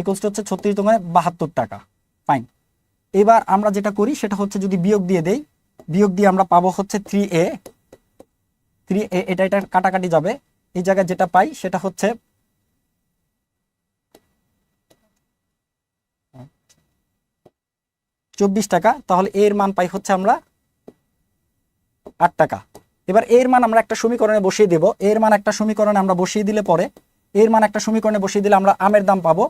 [SPEAKER 1] ইকুয়ালস টু হচ্ছে 36 দোকানে 72 টাকা। ফাইন। এবার আমরা যেটা করি সেটা হচ্ছে যদি বিয়োগ দিয়ে দেই, বিয়োগ দিয়ে আমরা পাবো হচ্ছে 3a, এটা এটা কাটাকাটি যাবে, এই জায়গায় যেটা পাই সেটা হচ্ছে 24 টাকা। তাহলে এর মান পাই হচ্ছে আমরা 8 টাকা। এবার এর মান আমরা একটা সমীকরণে বসিয়ে দেব। এর মান একটা সমীকরণে আমরা বসিয়ে দিলে পরে এর মান একটা সমীকরণে বসিয়ে দিলে আমরা আমের দাম পাবো।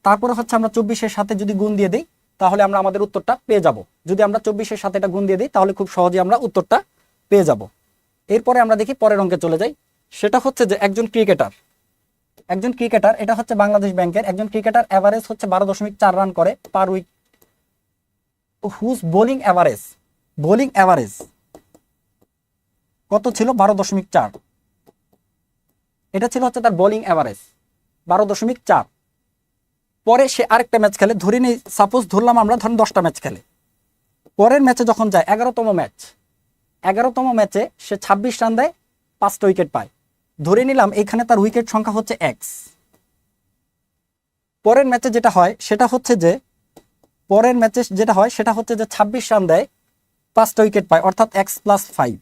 [SPEAKER 1] তারপরে হচ্ছে আমরা 24-এর সাথে যদি গুণ দিয়ে দিই তাহলে আমরা আমাদের উত্তরটা পেয়ে যাব। যদি আমরা 24-এর সাথে এটা গুণ দিয়ে দিই তাহলে খুব সহজেই আমরা উত্তরটা পেয়ে যাব। এরপরে আমরা দেখি পরের অঙ্কে চলে যাই। সেটা হচ্ছে যে একজন ক্রিকেটার, এটা হচ্ছে বাংলাদেশ ব্যাংকের একজন ক্রিকেটার এভারেজ হচ্ছে 12.4 রান করে per week, whose bowling average কত ছিল? 12.4। এটা ছিল হচ্ছে তার বোলিং অ্যাভারেজ 12.4। পরে সে আরেকটা ম্যাচ খেলে, ধরে নিই সাপোজ ধরলাম আমরা, ধরেন 10টা ম্যাচ খেলে। পরের ম্যাচে যখন যায় 11তম ম্যাচে সে 26 রান দেয়, 5টা উইকেট পায়। ধরে নিলাম এখানে তার উইকেট সংখ্যা হচ্ছে এক্স। পরের ম্যাচে যেটা হয় সেটা হচ্ছে যে 26 রান দেয়, 5টা উইকেট পায়, অর্থাৎ x+5।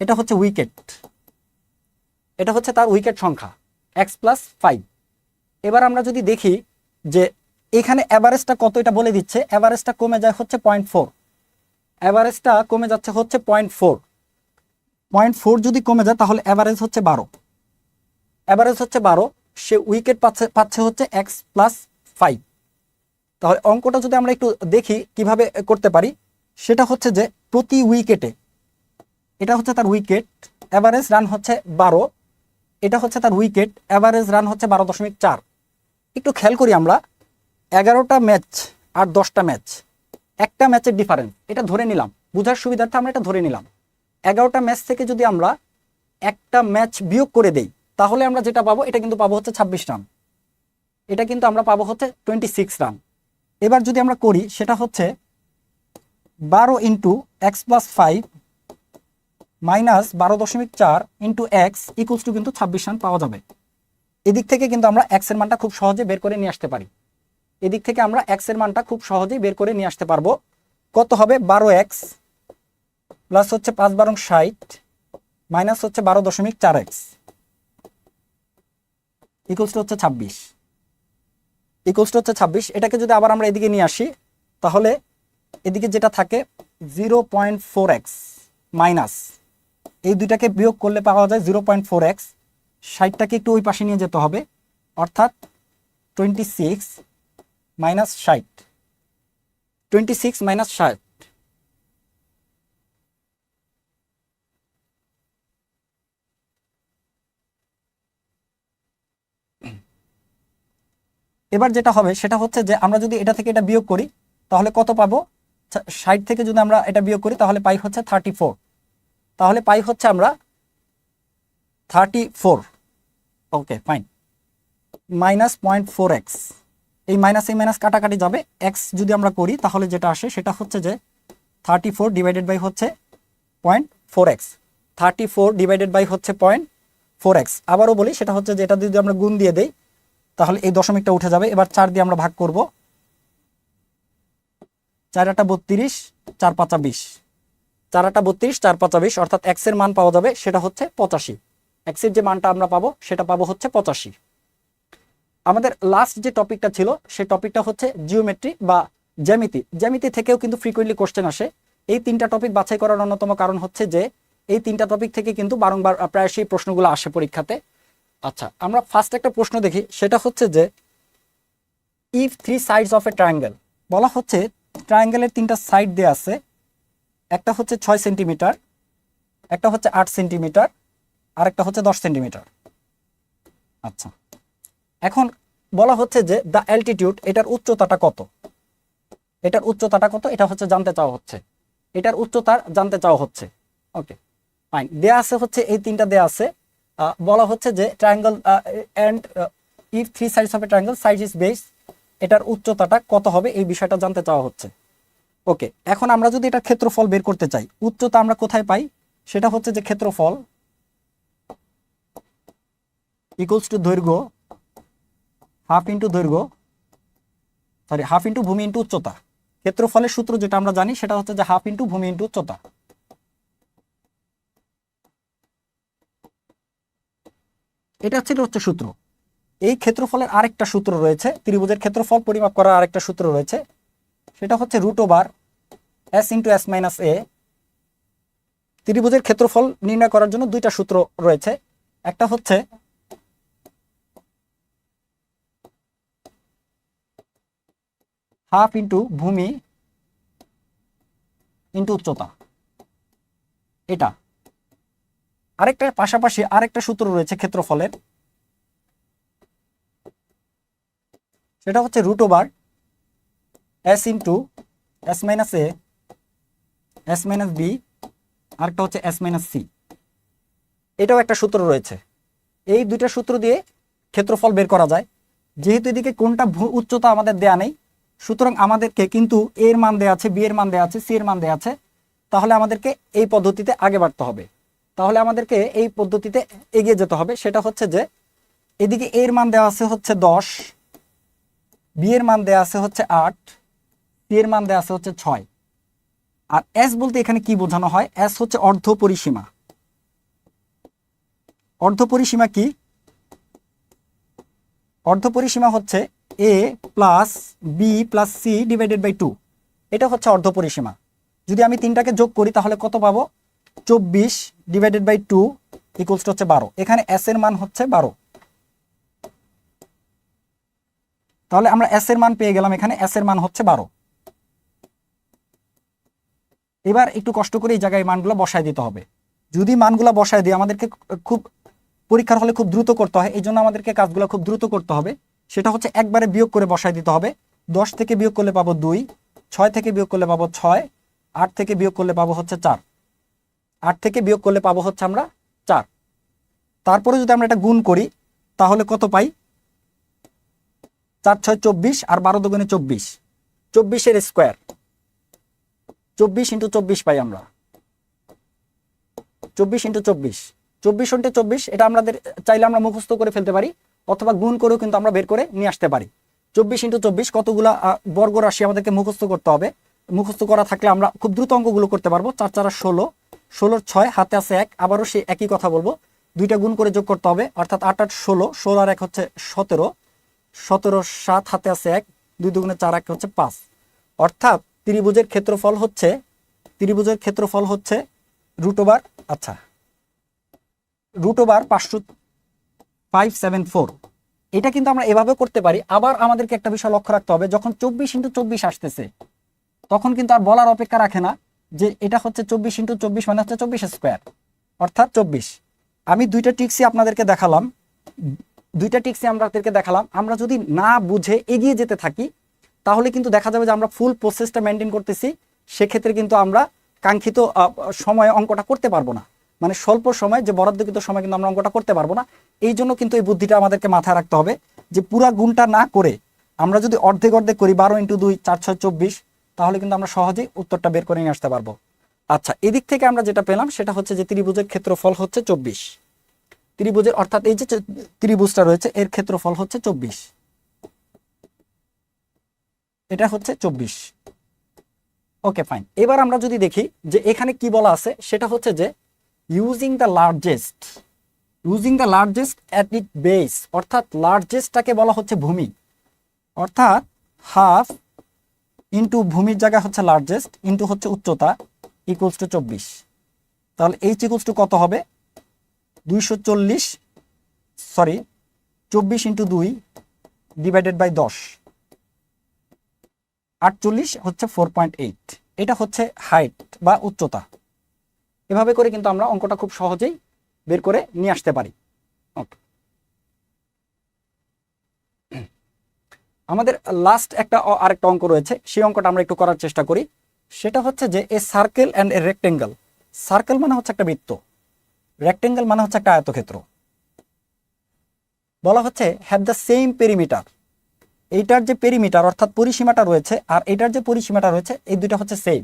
[SPEAKER 1] এটা হচ্ছে উইকেট, এটা হচ্ছে তার উইকেট সংখ্যা x+5। এবার আমরা যদি দেখি যে এখানে অ্যাভারেজটা কত এটা বলে দিচ্ছে, অ্যাভারেজটা কমে যায় হচ্ছে 0.4, অ্যাভারেজটা কমে যাচ্ছে হচ্ছে 0.4 যদি কমে যায় তাহলে অ্যাভারেজ হচ্ছে 12, সে উইকেট পাচ্ছে হচ্ছে x+5। তাহলে অঙ্কটা যদি আমরা একটু দেখি কিভাবে করতে পারি, সেটা হচ্ছে যে প্রতি উইকেটে, এটা হচ্ছে তার উইকেট, অ্যাভারেজ রান হচ্ছে 12, এটা হচ্ছে তার উইকেট, অ্যাভারেজ রান হচ্ছে 12.4। একটু খেয়াল করি আমরা, 11টা ম্যাচ আর 10টা ম্যাচ, একটা ম্যাচের ডিফারেন্স, এটা ধরে নিলাম বোঝার সুবিধার্থে, আমরা এটা ধরে নিলাম 11টা ম্যাচ থেকে যদি আমরা একটা ম্যাচ বিয়োগ করে দেই তাহলে আমরা যেটা পাবো এটা কিন্তু পাবো হচ্ছে 26 রান, এটা কিন্তু আমরা পাবো হচ্ছে 26 রান। এবার যদি আমরা করি সেটা হচ্ছে 12 into x+5 minus 12.4 into x equals to কিন্তু 26 রান পাওয়া যাবে। এদিক থেকে কিন্তু আমরা এক্স এর মানটা খুব সহজে বের করে নিয়ে আসতে পারি, পারবো। কত হবে? 12x প্লাস হচ্ছে 5 × 60 মাইনাস হচ্ছে 12.4x ইকুয়ালস টু হচ্ছে 26। এটাকে যদি আবার আমরা এদিকে নিয়ে আসি তাহলে এদিকে যেটা থাকে 0.4x মাইনাস, এই দুইটাকে বিয়োগ করলে পাওয়া যায় 0.4x। 60টাকে একটু ওই পাশে নিয়ে যেতে হবে, অর্থাৎ 26 মাইনাস 60, 26 মাইনাস 60। এবার যেটা হবে সেটা হচ্ছে যে আমরা যদি এটা থেকে এটা বিয়োগ করি তাহলে কত পাবো? 60 থেকে যদি আমরা এটা বিয়োগ করি তাহলে পাই হচ্ছে 34, তাহলে পাই হচ্ছে আমরা 34। ওকে ফাইন, মাইনাস 0.4x, এই মাইনাস কাটাকাটি যাবে, এক্স যদি আমরা করি তাহলে যেটা আসে সেটা হচ্ছে যে 34 ডিভাইডেড বাই হচ্ছে 0.4x, 34 ডিভাইডেড বাই হচ্ছে 0.4x। আবারও বলি সেটা হচ্ছে যে এটা যদি আমরা গুণ দিয়ে দেই তাহলে এই দশমিকটা উঠে যাবে। এবার 4 দিয়ে আমরা ভাগ করব, 4 × 8 = 32, 4 × 5 = 20, 4 × 8 = 32, 4 × 5 = 20, অর্থাৎ এক্স এর মান পাওয়া যাবে সেটা হচ্ছে 85। এক্স এর যে মানটা আমরা পাবো সেটা পাবো হচ্ছে 85। আমাদের লাস্ট যে টপিকটা ছিল সেই টপিকটা হচ্ছে জিওমেট্রি বা জ্যামিতি থেকেও কিন্তু ফ্রিকোয়েন্টলি কোশ্চেন আসে। এই 3টা টপিক বাছাই করার অন্যতম কারণ হচ্ছে যে এই 3টা টপিক থেকে কিন্তু বারংবার প্রায়শই প্রশ্নগুলো আসে পরীক্ষাতে। আচ্ছা, আমরা ফার্স্ট একটা প্রশ্ন দেখি, সেটা হচ্ছে যে if 3 sides of a triangle, বলা হচ্ছে ট্রায়াঙ্গেলের 3টা সাইড দেয়া আছে, একটা হচ্ছে 6 সেন্টিমিটার, একটা হচ্ছে 8 সেন্টিমিটার, আর একটা হচ্ছে 10 সেন্টিমিটার। আচ্ছা, এখন বলা হচ্ছে যে দ্য অ্যালটিটিউড, এটার উচ্চতাটা কত, এটা হচ্ছে জানতে চাওয়া হচ্ছে, এটার উচ্চতা জানতে চাওয়া হচ্ছে। ওকে ফাইন, দেয়া আছে হচ্ছে এই 3টা দেয়া আছে। বলা হচ্ছে যে triangle and if 3 sides of a triangle side is base, এটার উচ্চতাটা কত হবে এই বিষয়টা জানতে চাওয়া হচ্ছে। ওকে, এখন আমরা যদি এটা ক্ষেত্রফল বের করতে চাই, উচ্চতা আমরা কোথায় পাই? সেটা হচ্ছে যে ক্ষেত্রফল ইকুয়ালস টু দৈর্ঘ্য হাফ ইন্টু ভূমি ইন্টু উচ্চতা। ক্ষেত্রফলের সূত্র যেটা আমরা জানি সেটা হচ্ছে যে হাফ ইন্টু ভূমি ইন্টু উচ্চতা। এটা হচ্ছে সূত্র। এই ক্ষেত্রফলের আরেকটা সূত্র রয়েছে, ত্রিভুজের ক্ষেত্রফল পরিমাপ করার আরেকটা সূত্র রয়েছে, সেটা হচ্ছে √s × s-a। ত্রিভুজের ক্ষেত্রফল নির্ণয় করার জন্য দুইটা সূত্র রয়েছে, একটা হচ্ছে হাফ ইন্টু ভূমি ইন্টু উচ্চতা, এটা। আরেকটা পাশাপাশি আরেকটা সূত্র রয়েছে ক্ষেত্রফলের, সেটা হচ্ছে √s × s-a s-b, আরেকটা হচ্ছে s-c। এটাও একটা সূত্র রয়েছে। এই দুইটা সূত্র দিয়ে ক্ষেত্রফল বের করা যায়। যেহেতু এদিকে কোনটা উচ্চতা আমাদের দেয়া নেই, সুতরাং আমাদেরকে কিন্তু এর মান দেয়া আছে, বি এর মান দেয়া আছে, সি এর মান দেয়া আছে, তাহলে আমাদেরকে এই পদ্ধতিতে আগে বাড়তে হবে। তাহলে আমাদেরকে এই পদ্ধতিতে এগিয়ে যেতে হবে। সেটা হচ্ছে যে এদিকে এর মান দেওয়া আছে হচ্ছে 10, বি এর মান দেওয়া আছে হচ্ছে 8, সি এর মান দেওয়া আছে হচ্ছে 6। আর এস বলতে এখানে কি বোঝানো হয়? এস হচ্ছে অর্ধ পরিসীমা। অর্ধ পরিসীমা কি? অর্ধ পরিসীমা হচ্ছে a plus b plus c divided by 2। এটা হচ্ছে অর্ধ পরিসীমা। যদি আমি তিনটাকে যোগ করি তাহলে কত পাবো? 24 ডিভাইডেড বাই 2 ইকুয়ালস টু হচ্ছে 12। এখানে এস এর মান হচ্ছে 12। তাহলে আমরা এস এর মান পেয়ে গেলাম, এখানে এস এর মান হচ্ছে 12। এবার একটু কষ্ট করে এই জায়গায় মানগুলো বসায় দিতে হবে। যদি মানগুলো বসায় দিই, আমাদেরকে খুব পরীক্ষার হলে খুব দ্রুত করতে হয়, এই জন্য আমাদেরকে কাজগুলো খুব দ্রুত করতে হবে। সেটা হচ্ছে একবারে বিয়োগ করে বসায় দিতে হবে। 10 থেকে বিয়োগ করলে পাবো 2, 6 থেকে বিয়োগ করলে পাবো 6, 8 থেকে বিয়োগ করলে পাবো হচ্ছে 4, 8 থেকে বিয়োগ করলে পাবো হচ্ছে আমরা 4। তারপরে যদি আমরা এটা গুণ করি তাহলে কত পাই? 4 6 24 আর 12 দুগুণে 24, 24 এর স্কোয়ার, 24 × 24 পাই আমরা। 24 × 24, 24 × 24, এটা আমাদের চাইলে আমরা মুখস্থ করে ফেলতে পারি, অথবা গুণ করেও কিন্তু আমরা বের করে নিয়ে আসতে পারি। 24 × 24 কতগুলা বর্গ রাশি আমাদেরকে মুখস্থ করতে হবে। মুখস্থ করা থাকলে আমরা খুব দ্রুত অঙ্কগুলো করতে পারবো। 4 4 16, 16 6, হাতে আছে 1, আবারও সেই একই কথা বলবো, দুইটা গুণ করে যোগ করতে হবে, অর্থাৎ 8 8 16, 16 আর 1 হচ্ছে 17, 17 7, হাতে আছে 1, 2 দুগুণে 4, 1 হচ্ছে 5। অর্থাৎ ত্রিভুজের ক্ষেত্রফল হচ্ছে আচ্ছা √574। এটা কিন্তু আমরা এভাবে করতে পারি। আবার আমাদেরকে একটা বিষয় লক্ষ্য রাখতে হবে, যখন 24 × 24 আসতেছে তখন কিন্তু আর বলার অপেক্ষা রাখে না যে এটা হচ্ছে 24 × 24 মানে হচ্ছে 24 স্কোয়ার, অর্থাৎ 24। আমি দুইটা ট্রিক্সই আপনাদেরকে দেখালাম, আমরা যদি না বুঝে এগিয়ে যেতে থাকি তাহলে কিন্তু দেখা যাবে যে আমরা ফুল প্রসেসটা মেনটেন করতেছি, সেক্ষেত্রে কিন্তু আমরা কাঙ্ক্ষিত সময়ে অঙ্কটা করতে পারবো না। মানে স্বল্প সময়, যে বরাদ্দকৃত সময় কিন্তু আমরা অঙ্কটা করতে পারবো না। এই জন্য কিন্তু এই বুদ্ধিটা আমাদেরকে মাথায় রাখতে হবে যে পুরা গুণটা না করে আমরা যদি অর্ধেক অর্ধেক করি, 12 × 2 4 6 24, তাহলে কিন্তু আমরা সহজেই উত্তরটা বের করে নিয়ে আসতে পারবো। আচ্ছা, এদিক থেকে আমরা যেটা পেলাম সেটা হচ্ছে যে ত্রিভুজের ক্ষেত্রফল হচ্ছে 24। ত্রিভুজের অর্থাৎ এই যে ত্রিভুজটা রয়েছে এর ক্ষেত্রফল হচ্ছে 24, এটা হচ্ছে 24। Okay fine. এবার আমরা যদি দেখি যে এখানে কি বলা আছে, সেটা হচ্ছে যে using the largest at it base, অর্থাৎ লার্জেস্টটাকে বলা হচ্ছে ভূমি, অর্থাৎ হাফ ইন্টু ভূমির জায়গায় হচ্ছে লার্জেস্ট ইন্টু হচ্ছে উচ্চতা ইকুয়ালস টু 24। তাহলে এইচ ইকুয়ালস টু কত হবে? 24 × 2 ডিভাইডেড বাই 10, 48 হচ্ছে 4.8। এটা হচ্ছে হাইট বা উচ্চতা। এভাবে করে কিন্তু আমরা অঙ্কটা খুব সহজেই বের করে নিয়ে আসতে পারি। ওকে, আমাদের লাস্ট আরেকটা অঙ্ক রয়েছে, সেই অঙ্কটা আমরা একটু করার চেষ্টা করি। সেটা হচ্ছে যে এ circle and a rectangle. Circle মানে হচ্ছে একটা বৃত্ত, রেক্টেঙ্গেল মানে হচ্ছে একটা আয়তক্ষেত্র। বলা হচ্ছে হ্যাভ দ্য সেম পেরিমিটার। এইটার যে পেরিমিটার অর্থাৎ পরিসীমাটা রয়েছে আর এটার যে পরিসীমাটা রয়েছে, এই দুইটা হচ্ছে same.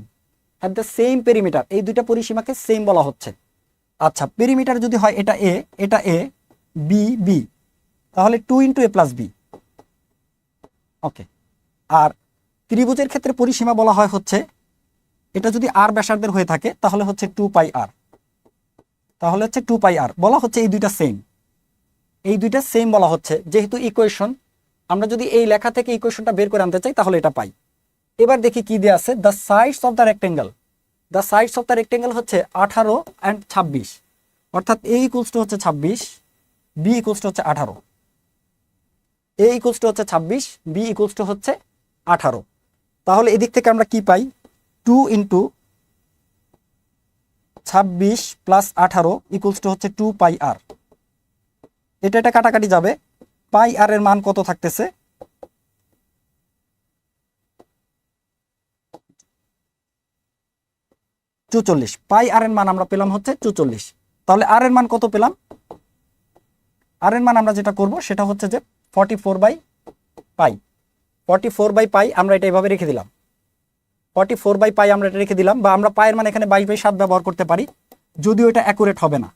[SPEAKER 1] Have the same perimeter, এই দুইটা পরিসীমাকে সেম বলা হচ্ছে। আচ্ছা, পেরিমিটার যদি হয় এটা এ, বি বি, তাহলে 2 × a + b। ওকে, আর ত্রিভুজের ক্ষেত্রে পরিসীমা বলা হয় হচ্ছে, এটা যদি r ব্যাসার্ধের হয়ে থাকে তাহলে হচ্ছে 2πr, বলা হচ্ছে এই দুইটা সেম। এই দুইটা সেম বলা হচ্ছে, যেহেতু ইকুয়েশন আমরা যদি এই লেখা থেকে ইকুয়েশনটা বের করে আনতে চাই তাহলে এটা পাই। এবার দেখি কি দেওয়া আছে, the sides of the rectangle. The sides of the rectangle হচ্ছে 18 অ্যান্ড 26, অর্থাৎ এ ইকুয়ালস টু হচ্ছে 26, বি ইকুয়ালস টু হচ্ছে 18। এ ইকুয়ালস টু হচ্ছে 26, বি ইকুয়ালস টু হচ্ছে 18। তাহলে এদিক থেকে আমরা কি পাই, 2 ইন্টু 26 প্লাস 18 ইকুয়ালস টু হচ্ছে 2 পাই আর। এটা কাটাকাটি যাবে, পাই আর এর মান কত থাকতেছে, 44। পাই আর এর মান আমরা পেলাম হচ্ছে 44। তাহলে আর এর মান কত পেলাম, আর এর মান আমরা যেটা করব সেটা হচ্ছে যে 44 বাই পাই। 44 বাই পাই আমরা এটা এইভাবে রেখে দিলাম, 44 বাই পাই আমরা এটা রেখে দিলাম, বা আমরা পায়ের মান এখানে 22/7 ব্যবহার করতে পারি, যদিও এটা অ্যাকুরেট হবে না।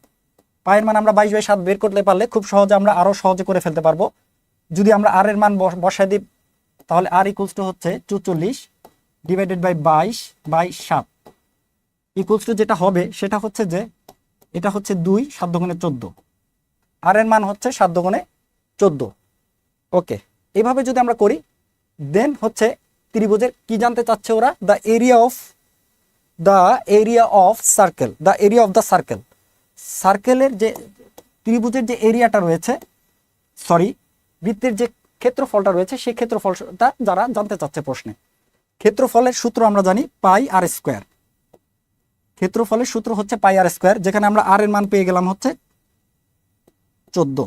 [SPEAKER 1] পায়ের মান আমরা 22/7 বের করতে পারলে খুব সহজে আমরা আরো সহজে করে ফেলতে পারবো। যদি আমরা আর এর মান বসাই দিই তাহলে আর ইকুয়ালস টু হচ্ছে 44 ডিভাইডেড বাই 22/7 ইকুয়ালস টু যেটা হবে সেটা হচ্ছে যে এটা হচ্ছে 2 7 দুগুণে 14, আর এর মান হচ্ছে 7 দুগুণে 14। ওকে, এইভাবে যদি আমরা করি দেন হচ্ছে ত্রিভুজের কি জানতে চাচ্ছে ওরা, the area of circle, the area of the circle. সার্কেলের যে ত্রিভুজের যে এরিয়াটা রয়েছে, সরি বৃত্তের যে ক্ষেত্রফলটা রয়েছে সেই ক্ষেত্রফলটা যারা জানতে চাচ্ছে প্রশ্নে। ক্ষেত্রফলের সূত্র আমরা জানি পাই আর স্কোয়ার। ক্ষেত্রফলের সূত্র হচ্ছে পাই আর স্কোয়ার, যেখানে আমরা আর এর মান পেয়ে গেলাম হচ্ছে 14।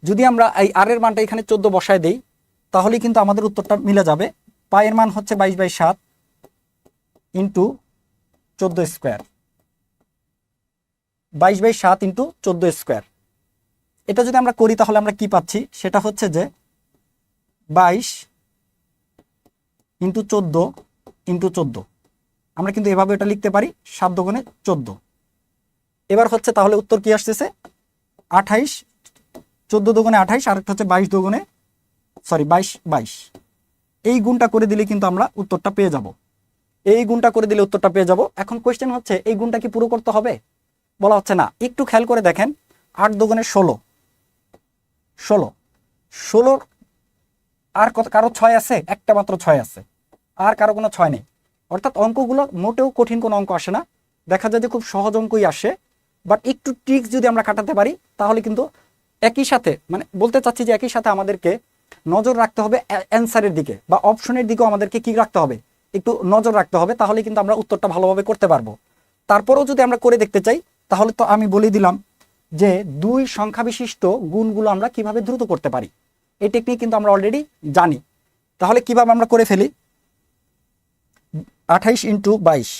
[SPEAKER 1] যদি আমরা এই আর এর মানটা এখানে 14 বসায় দেই তাহলে কিন্তু আমাদের উত্তরটা মিলে যাবে। পাই এর মান হচ্ছে 22/7 ইন্টু 14 স্কোয়ার, 22/7 ইন্টু 14 স্কোয়ার। এটা যদি আমরা করি তাহলে আমরা কি পাচ্ছি, সেটা হচ্ছে যে 22 ইন্টু 14 ইন্টু 14। আমরা কিন্তু এভাবে এটা লিখতে পারি 7 দুগুণে 14। এবার হচ্ছে তাহলে উত্তর কি আসতেছে, 28, 14 দুগুণে 28, আর একটা হচ্ছে 22। এই গুণটা করে দিলে কিন্তু আমরা উত্তরটা পেয়ে যাব। এখন কোয়েশ্চেন হচ্ছে এই গুণটা কি পুরো করতে হবে, বলা হচ্ছে না। একটু খেয়াল করে দেখেন, 8 দুগুণে 16, 16 আর কারো 6 আছে, একটা মাত্র 6 আছে, আর কারো কোনো 6 নেই। অর্থাৎ অঙ্কগুলো মোটেও কঠিন কোনো অঙ্ক আসে না, দেখা যায় যে খুব সহজ অঙ্কই আসে। বাট একটু ট্রিক্স যদি আমরা কাটাতে পারি তাহলে কিন্তু একই সাথে, মানে বলতে চাচ্ছি যে একই সাথে আমাদেরকে নজর রাখতে হবে অ্যান্সারের দিকে, বা অপশনের দিকেও আমাদেরকে কি রাখতে হবে, একটু নজর রাখতে হবে, তাহলে কিন্তু আমরা উত্তরটা ভালোভাবে করতে পারবো। তারপরেও যদি আমরা করে দেখতে চাই তাহলে তো আমি বলে দিলাম যে 2 সংখ্যা বিশিষ্ট গুণগুলো আমরা কিভাবে দ্রুত করতে পারি, এই টেকনিক কিন্তু আমরা অলরেডি জানি। তাহলে কিভাবে আমরা করে ফেলি, 28 ইন্টু 22,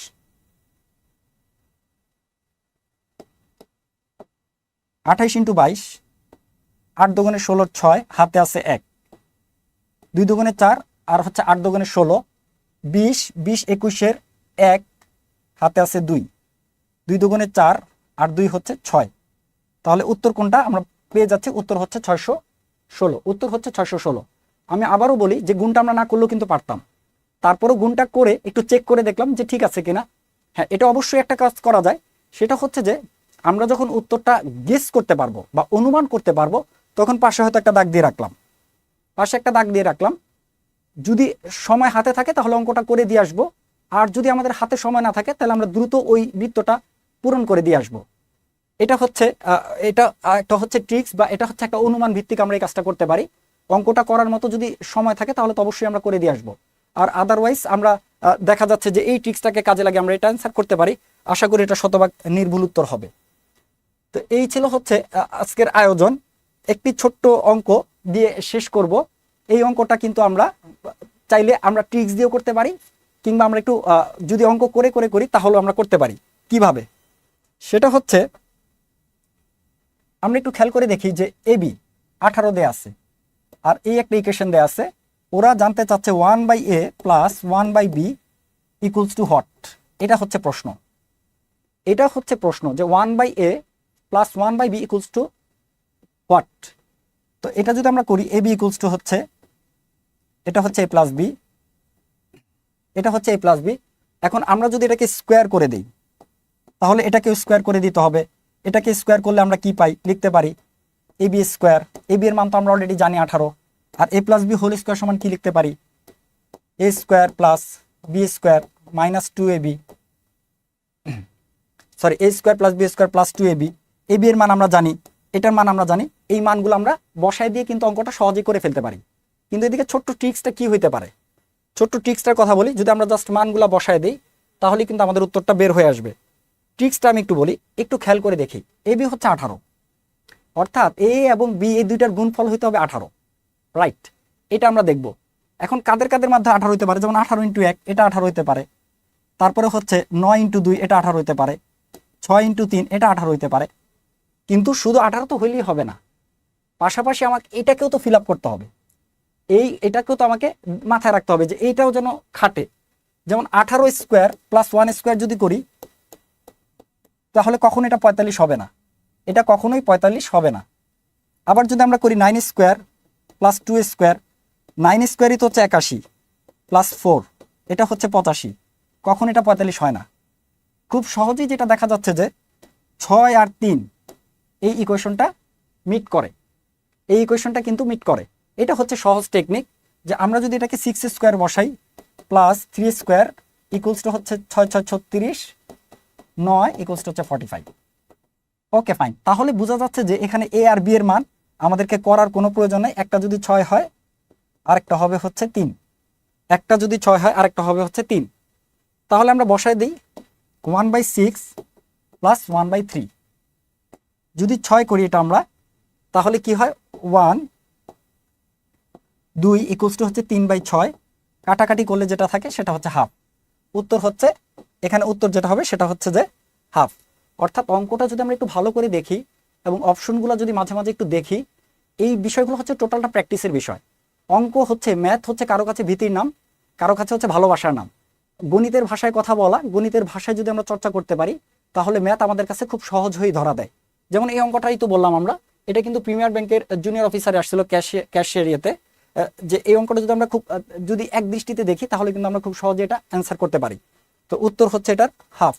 [SPEAKER 1] 28 ইন্টু 22, 8 দুগুণে 16, 6 হাতে আছে 1, 2 দুগুণে 4, আর হচ্ছে 8 দুগুণে 16, 20, 20 21-এর 1 হাতে আছে 2, 2 দুগুণে 4, আর 2 হচ্ছে 6। তাহলে উত্তর কোনটা আমরা পেয়ে যাচ্ছি, উত্তর হচ্ছে 616। উত্তর হচ্ছে 616। আমি আবারও বলি যে গুণটা আমরা না করলেও কিন্তু পারতাম, তারপরও গুণটা করে একটু চেক করে দেখলাম যে ঠিক আছে কিনা। হ্যাঁ, এটা অবশ্যই একটা কাজ করা যায়, সেটা হচ্ছে যে আমরা যখন উত্তরটা গেস করতে পারবো বা অনুমান করতে পারবো তখন পাশে হয়তো একটা দাগ দিয়ে রাখলাম, যদি সময় হাতে থাকে তাহলে অঙ্কটা করে দিয়ে আসবো, আর যদি আমাদের হাতে সময় না থাকে তাহলে আমরা দ্রুত ওই বৃত্তটা পূরণ করে দিয়ে আসবো। এটা হচ্ছে একটা হচ্ছে ট্রিক্স, বা এটা হচ্ছে একটা অনুমান ভিত্তিক আমরা এই কাজটা করতে পারি। অঙ্কটা করার মতো যদি সময় থাকে তাহলে তো অবশ্যই আমরা করে দিয়ে আসবো, আর আদারওয়াইজ আমরা দেখা যাচ্ছে যে এই ট্রিক্সটাকে কাজে লাগে আমরা এটা অ্যান্সার করতে পারি। আশা করি এটা শতভাগ নির্ভুল উত্তর হবে। তো এই ছিল হচ্ছে আজকের আয়োজন। একটি ছোট্ট অঙ্ক দিয়ে শেষ করব। এই অঙ্কটা কিন্তু আমরা চাইলে আমরা ট্রিক্স দিয়েও করতে পারি, কিংবা আমরা একটু যদি অঙ্ক করে করি তাহলেও আমরা করতে পারি। কিভাবে, সেটা হচ্ছে আমরা একটু খেয়াল করে দেখি যে এবি 18 দেয়া আছে, আর এই একটা ইকুয়েশন দেয়া আছে। ওরা জানতে চাচ্ছে 1/a plus 1/b equals to what. এটা হচ্ছে প্রশ্ন যে 1/a plus 1/b equals to what. তো এটা যদি আমরা করি, ab ইকুয়ালস টু হচ্ছে, এটা হচ্ছে a প্লাস b, এটা হচ্ছে a প্লাস b। এখন আমরা যদি এটাকে স্কোয়ার করে দিই তাহলে এটাকে স্কোয়ার করে দিতে হবে। এটাকে স্কোয়ার করলে আমরা কি পাই, লিখতে পারি A B square, A B এর মান তো আমরা অলরেডি জানি 18, আর A plus B whole square সমান কি লিখতে পারি, A square plus B square minus 2ab, sorry A square plus B square plus 2ab। A B এর মান আমরা জানি, এটার মান আমরা জানি, এই মানগুলো আমরা বসায় দিয়ে কিন্তু অঙ্কটা সহজেই করে ফেলতে পারি। কিন্তু এদিকে ছোট্ট ট্রিক্সটা কি হইতে পারে, ছোট্ট ট্রিক্সটার কথা বলি। যদি আমরা জাস্ট মানগুলো বসায় দিই তাহলে কিন্তু আমাদের উত্তরটা বের হয়ে আসবে। ট্রিক্সটা আমি একটু বলি, একটু খেয়াল করে দেখি। এ বি হচ্ছে 18, অর্থাৎ এ এবং বি এই দুইটার গুণফল হইতে হবে 18, রাইট? এটা আমরা দেখব। এখন কাদের কাদের মধ্যে 18 হইতে পারে, যেমন 18 × 1 এটা 18 হইতে পারে, তারপরে হচ্ছে 9 × 2 এটা 18 হইতে পারে, 6 × 3 এটা 18 হইতে পারে। কিন্তু শুধু 18 তো হইলেই হবে না, পাশাপাশি আমাকে এটাকেও তো ফিল আপ করতে হবে। এটাকেও তো আমাকে মাথায় রাখতে হবে যে এইটাও যেন খাটে। যেমন 18 স্কোয়ার প্লাস 1 স্কোয়ার যদি করি তাহলে কখনো এটা 45 হবে না, এটা কখনোই 45 হবে না। আবার যদি আমরা করি 9 স্কোয়ার প্লাস 2 স্কোয়ার, 9 স্কোয়ারই তো হচ্ছে 81 প্লাস 4 এটা হচ্ছে 85, কখন এটা 45 হয় না। খুব সহজেই যেটা দেখা যাচ্ছে যে 6 আর 3 এই ইকুয়েশনটা মিট করে, এই ইকুয়েশনটা কিন্তু মিট করে। এটা হচ্ছে সহজ টেকনিক যে আমরা যদি এটাকে 6 স্কোয়ার বসাই প্লাস 3 স্কোয়ার ইকুয়ালস টু হচ্ছে 6 6 36, 9 ইকুয়ালস টু হচ্ছে 45। ওকে ফাইন, তাহলে বোঝা যাচ্ছে যে এখানে এ আর বি এর মান আমাদেরকে করার কোনো প্রয়োজন নেই। একটা যদি 6 হয় আরেকটা হবে হচ্ছে 3, একটা যদি 6 হয় আরেকটা হবে হচ্ছে 3। তাহলে আমরা বসায় দিই 1/6 প্লাস 1/3। যদি 6 করি এটা আমরা, তাহলে কি হয় 1 2 ইকুয়ালস টু হচ্ছে 3/6, কাটাকাটি করলে যেটা থাকে সেটা হচ্ছে হাফ। উত্তর হচ্ছে এখানে উত্তর যেটা হবে সেটা হচ্ছে যে হাফ। অর্থাৎ অঙ্কটা যদি আমরা একটু ভালো করে দেখি এবং অপশনগুলো যদি মাঝে মাঝে একটু দেখি, এই বিষয়গুলো হচ্ছে টোটালটা প্র্যাকটিসের বিষয়। অঙ্ক হচ্ছে, ম্যাথ হচ্ছে কারো কাছে ভীতির নাম, কারো কাছে হচ্ছে ভালোবাসার নাম। গণিতের ভাষায় কথা বলা, গণিতের ভাষায় যদি আমরা চর্চা করতে পারি তাহলে ম্যাথ আমাদের কাছে খুব সহজ হয়েই ধরা দেয়। যেমন এই অঙ্কটাই তো বললাম আমরা, এটা কিন্তু প্রিমিয়ার ব্যাংকের জুনিয়র অফিসারে আসছিল ক্যাশিয়ারিয়াতে, যে এই অঙ্কটা যদি আমরা খুব যদি এক দৃষ্টিতে দেখি তাহলে কিন্তু আমরা খুব সহজে এটা অ্যান্সার করতে পারি। তো উত্তর হচ্ছে এটার হাফ।